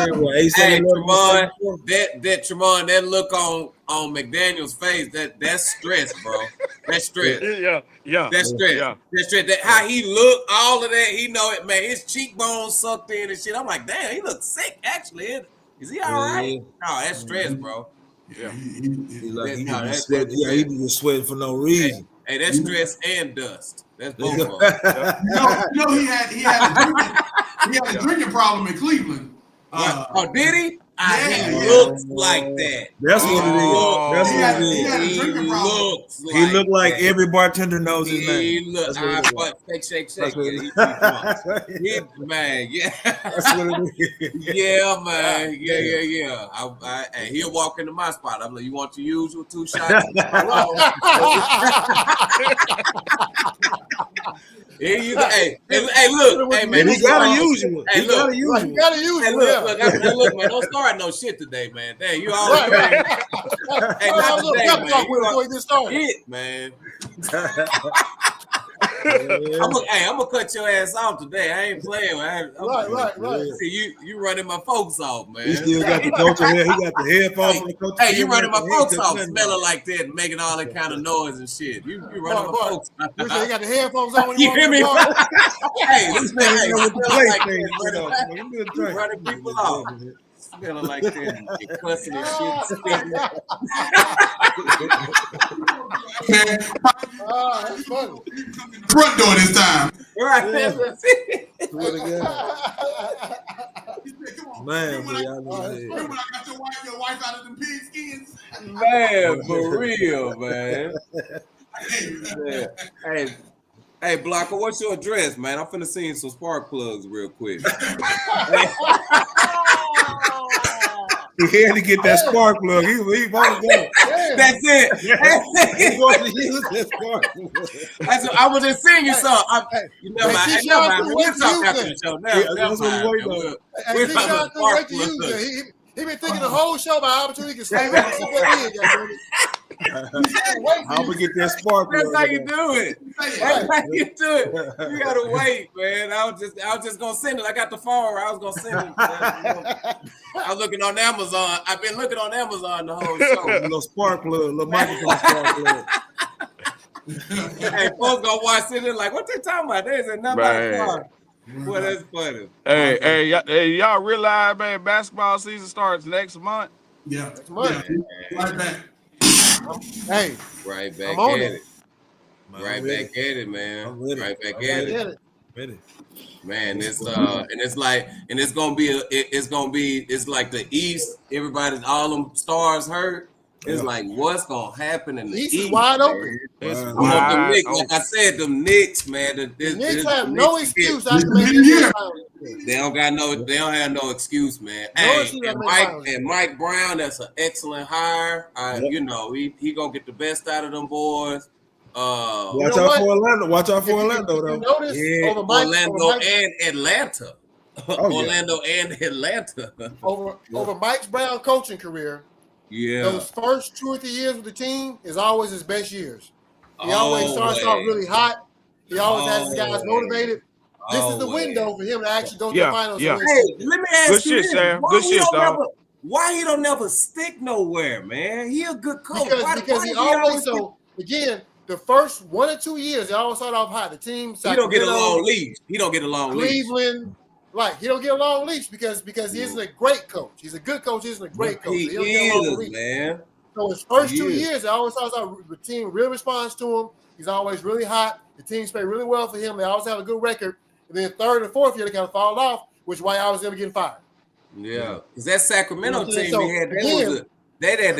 Tremont, that look on McDaniel's face, that's stress, bro. That's stress. Yeah. That's stress. Yeah. That's stress. That how he look, all of that, he know it, man. His cheekbones sucked in and shit. I'm like, damn, he looks sick, actually. Is he all right? No, that's stress, bro. Yeah. He was sweating for no reason. Hey, that's stress and dust. That's both of them. He had a drinking problem in Cleveland. Did he? He looks like that. That's what it is. He looked like every bartender knows his name. Shake. Man, yeah. That's what it is. Yeah, man. Yeah. And he'll walk into my spot. I'm like, you want to use your 2 shots? Here you go. Hey, look. Hey, man. He gotta use you. Hey, look. You gotta use it. Look, man. Don't start no shit today, man. Damn, you always. Right. Hey, not today, man. Before you get started. Shit, man. I'm gonna cut your ass off today. I ain't playing. Right. See, you running my folks off, man. He still got the coach here. He got the headphones from the coach. Hey, you running my folks off, smelling like that, and making all that kind of noise and shit. You running my folks off. You say you got the headphones on when You hear me? Hey, this man with the plate like thing, running people off. Smelling like that, and cussing and shit. That's funny. Front door this time. Right. That's it. Man, when I got your wife out of them pig skins. Man, for real, man. Hey, Blocker, what's your address, man? I'm finna send you some spark plugs real quick. He had to get that spark plug. He wanted to. That's it. He wanted to use that spark plug. I was just singing you something. You know, we'll talk after the show. That's what we're waiting on. We're talking about spark plug. He been thinking the whole show about opportunity to stay with us. I'm gonna get that spark plug. That's how you do it. That's how you do it. You gotta wait, man. I was just gonna send it. I got the phone. I was gonna send it. I was looking on Amazon. I've been looking on Amazon the whole show. A little spark plug, a little microphone spark plug. Hey, folks gonna watch it. They're like, what they talking about? They said nothing about the car. Boy, that's funny. Hey, y'all realize, man, basketball season starts next month. Yeah. Next month. Right back. Right back at it. Right back at it, man. Right back at it. Man, it's like the East. Everybody's all them stars hurt. It's like what's gonna happen in the East is wide open. It's Them wide Knicks, open. like I said, them Knicks, man. The Knicks have no excuse. They don't have no excuse, man. Mike Brown, that's an excellent hire. You know, he gonna get the best out of them boys. Watch out for Orlando. Watch out for Orlando, though. Orlando and Atlanta. Orlando and Atlanta. Over Mike's Brown coaching career. Yeah. Those first 2 or 3 years with the team is always his best years. He always starts off really hot. He always has his guys motivated. This is the window for him to actually go to the finals. Hey, let me ask you this. Sam. Good shit, dog. Why he don't never stick nowhere, man? He a good coach. Because he always again, the first 1 or 2 years, they always start off hot. The team, he don't get a long leash. Cleveland, right? He don't get a long leash because he isn't a great coach. He's a good coach. He isn't a great coach. He is, man. So his first 2 years, it always starts out. The team really responds to him. He's always really hot. The teams play really well for him. They always have a good record. And then third and fourth year, they kind of fall off, which is why I was never getting fired. Yeah, because that Sacramento team so, they had to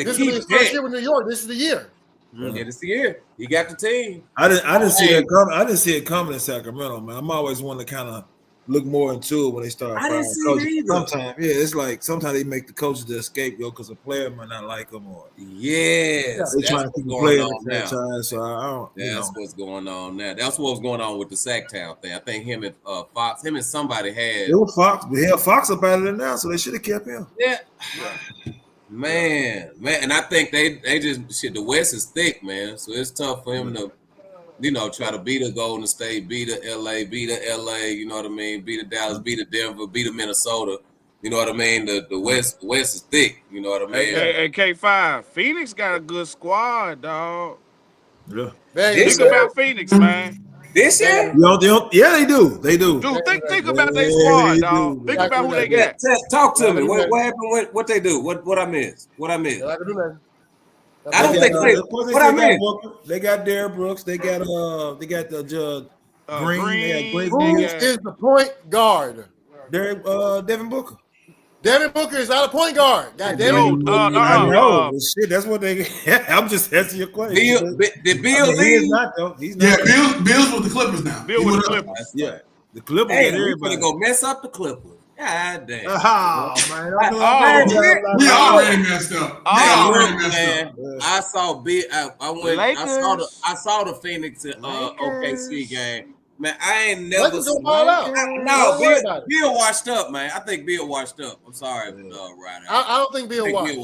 keep this is his first year with New York. This is the year. Yeah, this is the year. He got the team. I didn't see it coming. I didn't see it coming in Sacramento, man. I'm always one to kind of look more into it when they start. I didn't see it either. Sometimes, it's like sometimes they make the coaches the scapegoat because a player might not like them, or they trying to keep the player in the franchise. So I don't. That's what's going on now. That's what's going on with the Sacktown thing. I think him and Fox, him and somebody had. It was Fox, but hell, Fox up out of there now, so they should have kept him. Yeah. Man, and I think they just shit. The West is thick, man. So it's tough for him to, try to beat a Golden State, beat a LA, you know what I mean? Beat a Dallas, beat a Denver, beat a Minnesota. You know what I mean? The West is thick. You know what I mean? Hey, K5, Phoenix got a good squad, dog. Yeah. Think about Phoenix, man. This year? Yeah, they do. They do. Dude, think about their squad, dog. Think about who they got. Talk to me. What happened? What they do? What I missed? What I missed? I don't think what I missed. They got Derrick Brooks. They got the Judge Green. Brooks is the point guard. Devin Booker. Devin Booker is not a point guard. God damn it. I know. Shit, that's what they. I'm just answering your question. Did Bill leave? He is not though. He's not. Yeah, Bill's with the Clippers now. Bill with the Clippers. Yeah, the Clippers. Hey, we're gonna go mess up the Clippers. God damn. Oh man. We already messed up. Man. I saw Bill. I saw the Phoenix OKC game. Man, I ain't never. Bill washed up, man. I think Bill washed up. I'm sorry, Ryder. I don't think Bill washed.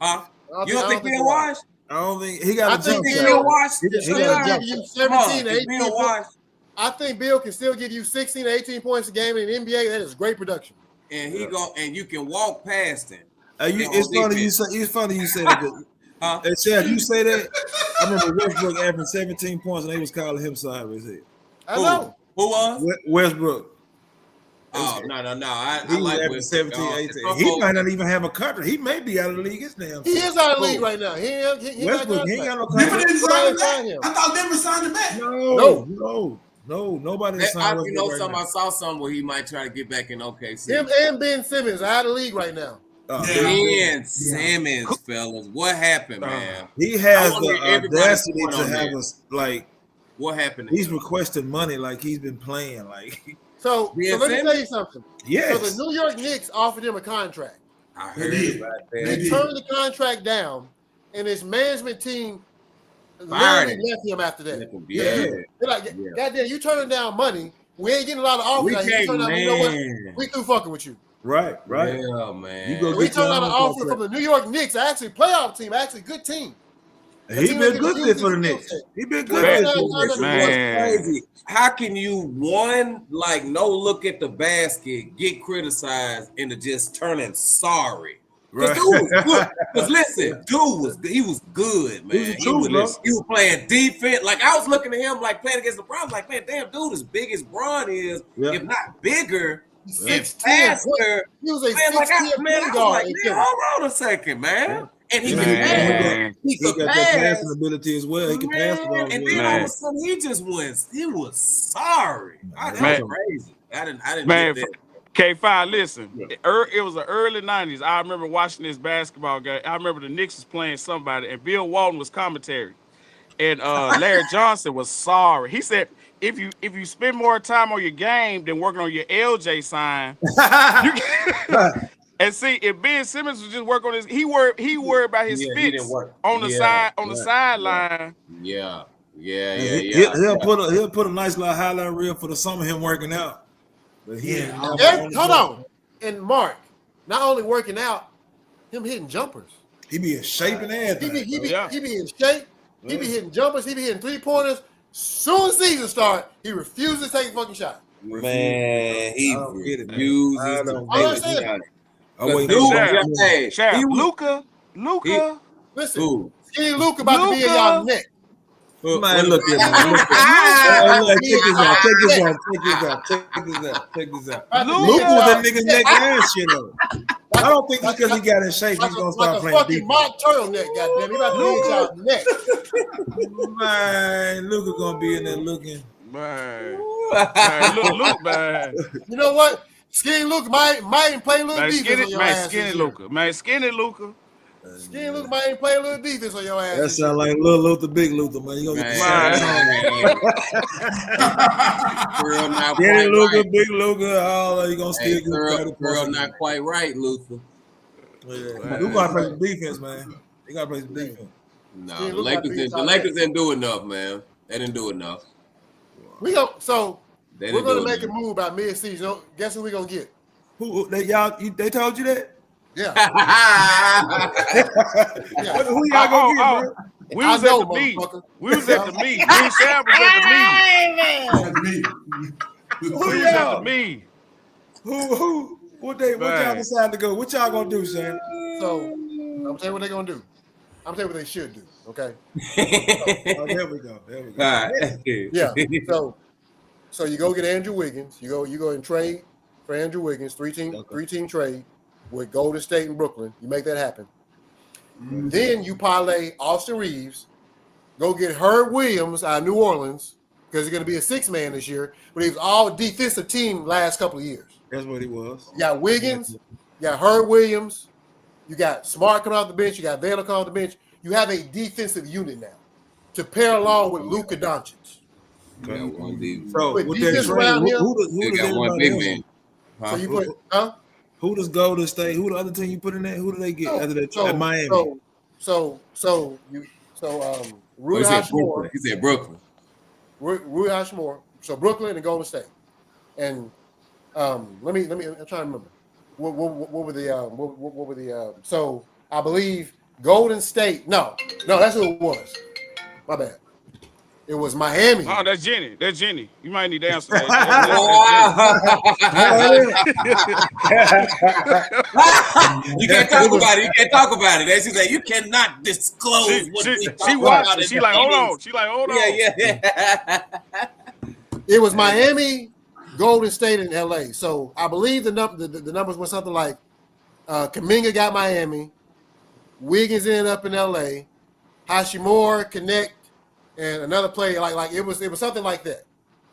Huh? You don't think Bill washed? I don't think he got. I think Bill washed. He got 17, 18. Bill washed. I think Bill can still give you 16 to 18 points a game in the NBA. That is great production. And and you can walk past him. It's funny you say that. Huh? Hey, Chad, you say that. I remember Westbrook averaging 17 points, and they was calling him sideways head. I know. Who was? Westbrook. Oh, no. I He like was 17, 18. He might not even have a country. He may be out of the league. His damn. He is out of the league right now. He Westbrook, he ain't got no Denver contract. didn't sign him back. I thought Denver signed him back. No, nobody signed Westbrook. You know, something I saw something where he might try to get back in OKC. Him and Ben Simmons are out of the league right now. Ben Simmons, fellas, what happened, man? He has the audacity to have us like. What happened? He's requesting money like he's been playing like. So let me tell you something. Yes. So the New York Knicks offered him a contract. I heard about that. They turned the contract down, and his management team literally left him after that. They're like, goddamn, you turning down money. We ain't getting a lot of offers. Like, you know what? We through fucking with you. Right. Yeah, man. We turned down an offer from the New York Knicks, actually playoff team, actually good team. He been good fit for the Knicks. He been good fit for the Knicks. Man. Crazy. How can you no look at the basket, get criticized, and just turning sorry? Because dude was good. Because listen, he was good, man. He was playing defense. Like I was looking at him like playing against the Browns, like, man, damn dude, as big as Bron is, if not bigger. And faster. He was a hold on a second, man. And he can pass. He got that passing ability as well. He can pass the ball. And then all of a sudden he just went. He was sorry. That was crazy. I didn't man, get that. K5, listen. It was the early 90s. I remember watching this basketball game. I remember the Knicks was playing somebody, and Bill Walton was commentary. And Larry Johnson was sorry. He said, if you spend more time on your game than working on your LJ sign, you can. And see, if Ben Simmons was just work on his, he worried about his fits on the sideline. Yeah. He'll put a nice little highlight reel for the summer him working out. But hold on. And Mark, not only working out, him hitting jumpers. He be in shape and everything. He be in shape. He be hitting jumpers. He be hitting 3-pointers. Soon as season start, he refuses to take a fucking shot. Man, he refuses to take a shot. Luka. Listen, Skinny Luka about to be in y'all neck. Man, look at Check this out. Luka was that nigga's neck last year though. I don't think it's because he got in shape. He's gonna start playing fucking mock turtleneck, goddamn. He about to be in y'all neck. Man, Luka gonna be in there looking. Man, look, man. You know what? Skinny Luka might play a little defense on your ass. Skinny Luka. Skinny Luka might even play a little defense on your ass. That sound like Little Luther, Big Luther, man. You gonna get Skinny Luka, Big Luka, all that. You gonna still get girl not quite right, Luther. You gotta play some defense, man. You gotta play some defense. No, the Lakers didn't do enough, man. They didn't do enough. We're gonna make a move by mid-season. Guess who we gonna get? Who they told you that? Yeah. Who y'all gonna get, bro? We was at the meet. We was at the meet. Me and Sam was at the meet. Who was at the meet. What y'all decide to go? What y'all gonna do, Sam? So I'm gonna tell you what they're gonna do. I'm gonna tell you what they should do. Okay. There we go. All right. Yeah. So you go get Andrew Wiggins. You go and trade for Andrew Wiggins. Three team trade with Golden State and Brooklyn. You make that happen. Mm-hmm. Then you parlay Austin Reeves. Go get Herb Williams out of New Orleans because he's going to be a 6-man this year. But he was all defensive team last couple of years. That's what he was. You got Wiggins. You got Herb Williams. You got Smart coming off the bench. You got Vayner coming off the bench. You have a defensive unit now to pair along with Luka Doncic. Okay. So with defense around him, who got one big man? So you put, Who does Golden State? Who the other team you put in there? Who do they get other than Miami? Rui Hachimura. He said Brooklyn. Rui Hachimura. So Brooklyn and Golden State. And let me. I'm trying to remember. What were the so I believe Golden State. No, that's who it was. My bad. It was Miami. Oh, that's Jenny. That's Jenny. You might need to answer that. You can't talk about it. You can't talk about it. She said you cannot disclose what she watched it. She like, hold on. She like, hold on. Yeah. It was Miami, Golden State, and LA. So I believe the numbers were something like Kuminga got Miami, Wiggins ended up in LA, Hashimura, Connect, and another player like it was something like that.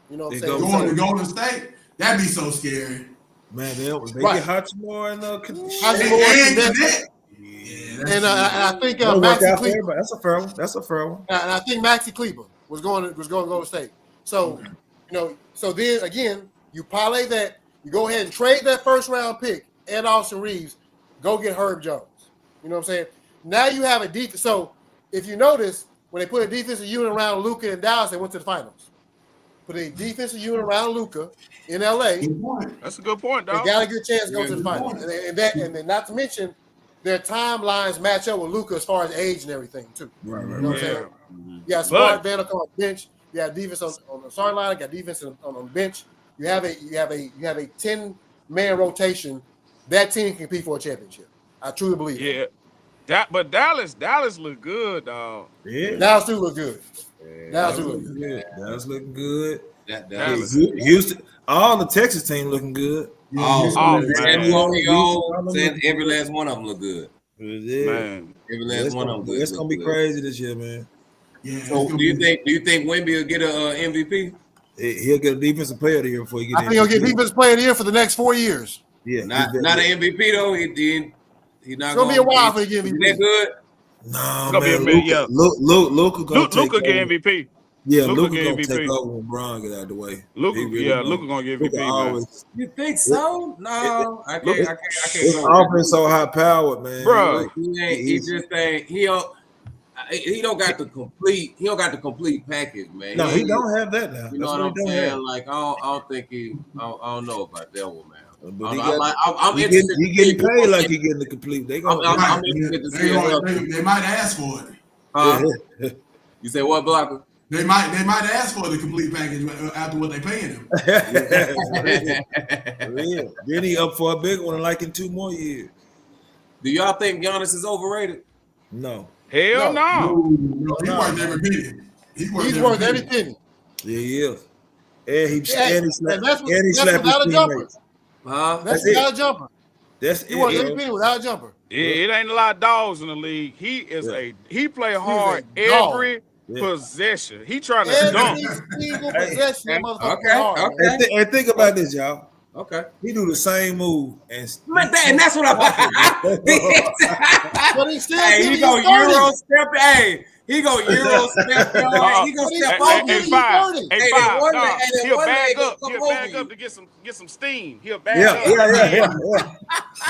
You know what I'm saying? Going to Golden State, that'd be so scary. Man, they Right. get Hachimura and Connect. And I think Maxi Kleber. That's a fair one. That's a fair one. And I think Maxi Kleber was going to Golden State. So so then again, you parlay that. You go ahead and trade that first round pick and Austin Reeves. Go get Herb Jones. You know what I'm saying? Now you have a defense. So if you notice, when they put a defensive unit around Luka in Dallas, they went to the finals. Put a defensive unit around Luka in LA. That's a good point, dog. They got a good chance to go to the finals. And then not to mention their timelines match up with Luka as far as age and everything too. Right. You know what I'm saying? Yeah, Smart Van on the bench. You have defense on the starting line. You got defense on the bench. You have a 10-man rotation. That team can compete for a championship. I truly believe. Yeah. But Dallas look good, dog. Yeah. Dallas do look good. Dallas looking good. Dallas looking good. Dallas. Houston, all the Texas team looking good. San Antonio, every last one of them look good. Man. Every last one of them. It's gonna be crazy this year, man. Yeah. So do you think Wemby will get a MVP? He'll get a defensive player of the year before he get. I think he'll get defensive player of the year for the next 4 years. Yeah, not an MVP though. He's not it's gonna be a while for he get MVP. MVP. Is that good? No, Gonna man. be a bit, yeah. Luka get MVP. Yeah, Luka Luka gonna get take MVP. over when Bron get out of the way. Luka gonna get MVP. Man. You think so? No, I can't. His offense so high powered, man. Bro, he don't got the complete package, man. No, he don't have that now. You know what I'm saying? Like I don't think I don't know about that one, man. But I'm he getting paid like he getting the complete. I'm interested to see they might ask for it. You say what, Blocker? They might ask for the complete package after what they paying him. Real. Then he up for a big one like in 2 more years. Do y'all think Giannis is overrated? No. Hell no. He worth every penny. He's worth every penny. Yeah, he is. And he slapped his without a jumper. teammates. That's without a jumper. He worth every penny without a jumper. It ain't a lot of dogs in the league. He play hard every possession. He trying to dunk. Single possession, Okay. And think about this, y'all. Okay. He do the same move and that's what I'm. But he still he go Euro step. Hey, he go Euro step. He go step over. Hey, five. He'll bag up. He'll bag up to get some steam. He'll bag up. Yeah.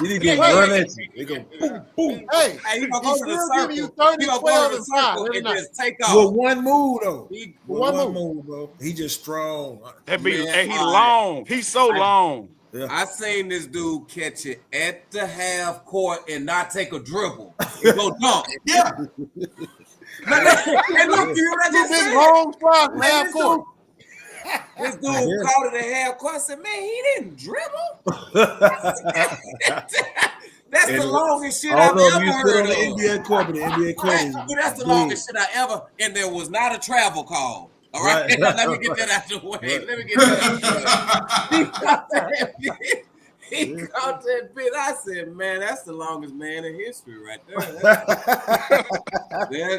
You need to run at you. They go boom, boom. Hey, He gonna he's go to the still circle. giving you 30, He gonna 12, go to the and 5 circle every and night. just take With off. one move though. He- One move, bro. He just strong. That be, Man, and he long. He's so long. I seen this dude catch it at the half court and not take a dribble. He go dunk. Yeah. And look, you know what I just Big said? long slot from half court. This dude caught it at half court. I said, man, he didn't dribble. That's the longest shit I've ever heard of. NBA court, but the NBA court is That's the longest shit I ever, and there was not a travel call. All right, let me get that out the way. Let me get that out the way. He caught that bit. I said, man, that's the longest man in history right there.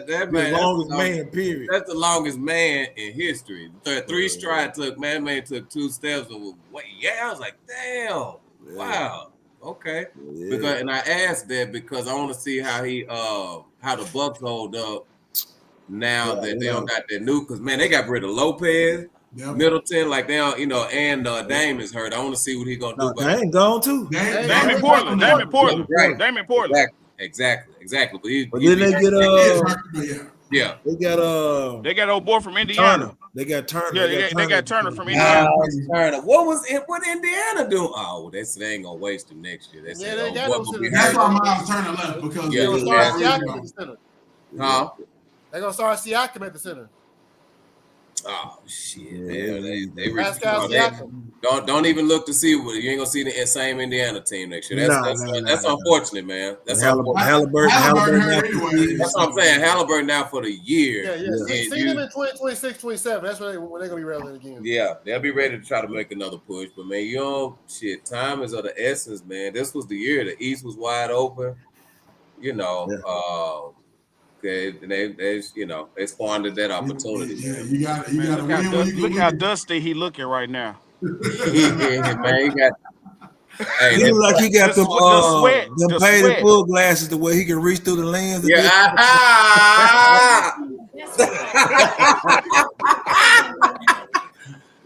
That man, the longest man, period. That's the longest man in history. 3 strides took, man took 2 steps and was I was like, damn, wow. Okay. Yeah. Because, and I asked that because I want to see how the Bucks hold up now that they don't got that new, because man, they got rid of Lopez, Middleton, like they don't, and Dame is hurt. I want to see what he's gonna do. Dame gone too. Dame in Portland. Right. Dame in Portland. Exactly. But then they get they got old boy from Indiana. Turner. They got Turner. Yeah, they got Turner from Indiana. Turner. What Indiana doing? Oh, they ain't gonna waste him next year. They got that's why Miles Turner left, because they're gonna start Siakam at the center. Huh? They're gonna start Siakam at the center. Oh shit, Yeah, man! They don't even look to see what you ain't gonna see the same Indiana team next year. That's unfortunate, man. That's unfortunate. Halliburton hurt anyway. That's what I'm saying. Halliburton now for the year. See them in 2026, 27. That's when they're gonna be relevant again. Yeah, they'll be ready to try to make another push. But man, time is of the essence, man. This was the year the East was wide open. They squandered that opportunity. Yeah, you got to win when you look how dusty he looking right now. Man, he got. Hey, he look like he got the painted full glasses the way he can reach through the lens. Yeah.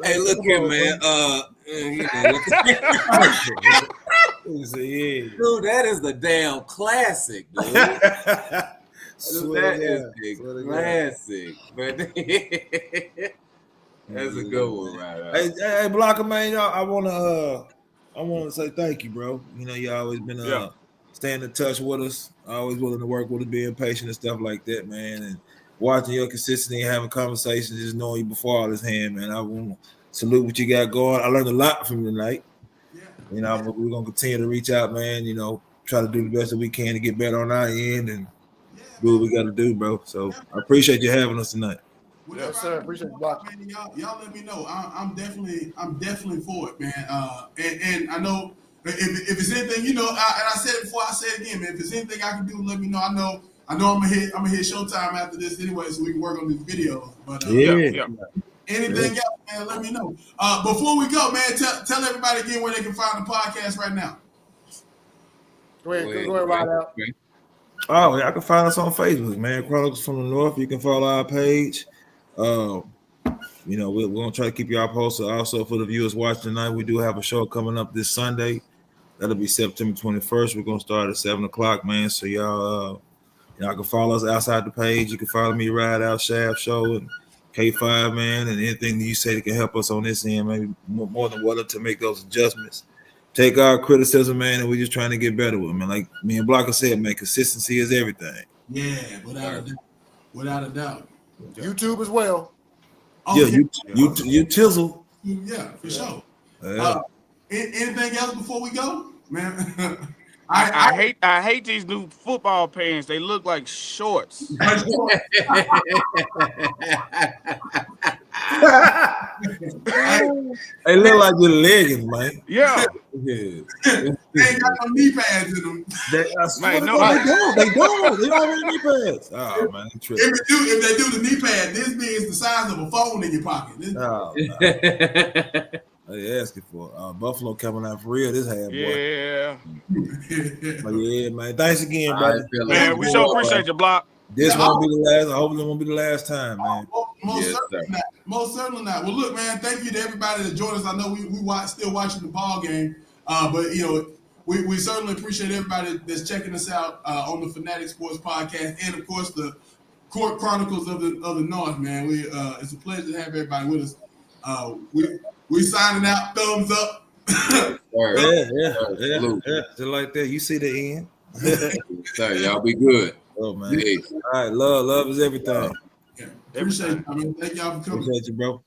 Hey, look here, man. Dude, that is the damn classic, dude. That is the classic. But that's a good one, right? Hey, Blocker, man, I want to say thank you, bro. You know, you always been staying in touch with us, always willing to work with us, being patient and stuff like that, man. And watching your consistency and having conversations, just knowing you before all this hand, man. I want to salute what you got going. I learned a lot from you tonight. You know, we're gonna continue to reach out, man. You know, try to do the best that we can to get better on our end and do what we got to do, bro. So I appreciate you having us tonight. Yes, sir. Appreciate the block. Man, y'all let me know. I'm definitely for it, man. And I know if it's anything, and I said it before, I say it again, man. If there's anything I can do, let me know. I know I'm gonna hit Showtime after this anyway, so we can work on these videos. But anything else, man, let me know. Before we go, man, tell everybody again where they can find the podcast right now. Go ahead, right out. Oh, yeah, I can find us on Facebook, man. Chronicles from the North. You can follow our page. We're gonna try to keep y'all posted. Also, for the viewers watching tonight, we do have a show coming up this Sunday. That'll be September 21st. We're gonna start at 7:00, man. So y'all can follow us outside the page. You can follow me, Ride Out Shaft Show and K5, man, and anything that you say that can help us on this end, maybe more than willing to make those adjustments. Take our criticism, man, and we're just trying to get better with it, man. Like me and Blocker said, man, consistency is everything. Yeah, without a doubt. YouTube as well. Oh, yeah, you tizzle. Yeah, for sure. Yeah. Anything else before we go, man? I hate these new football pants. They look like shorts. They look like your leggings, man. Yeah. They ain't got no knee pads in them. They don't have knee pads. Oh man, if they do the knee pad, this means the size of a phone in your pocket. They asking for Buffalo coming out for real this half, boy. Yeah. But yeah, man. Thanks again, brother. Man, we so appreciate your block. This won't be the last. I hope it won't be the last time, man. Most certainly not. Well, look, man. Thank you to everybody that joined us. I know we still watching the ball game, but we certainly appreciate everybody that's checking us out on the Fanatic Sports Podcast, and of course the Court Chronicles of the North, man. It's a pleasure to have everybody with us. We signing out. Thumbs up. Yeah. Just like that. You see the end. Sorry, y'all be good. Oh man. All right, love is everything. Yeah. Appreciate it. Thank y'all for coming. Appreciate you, bro.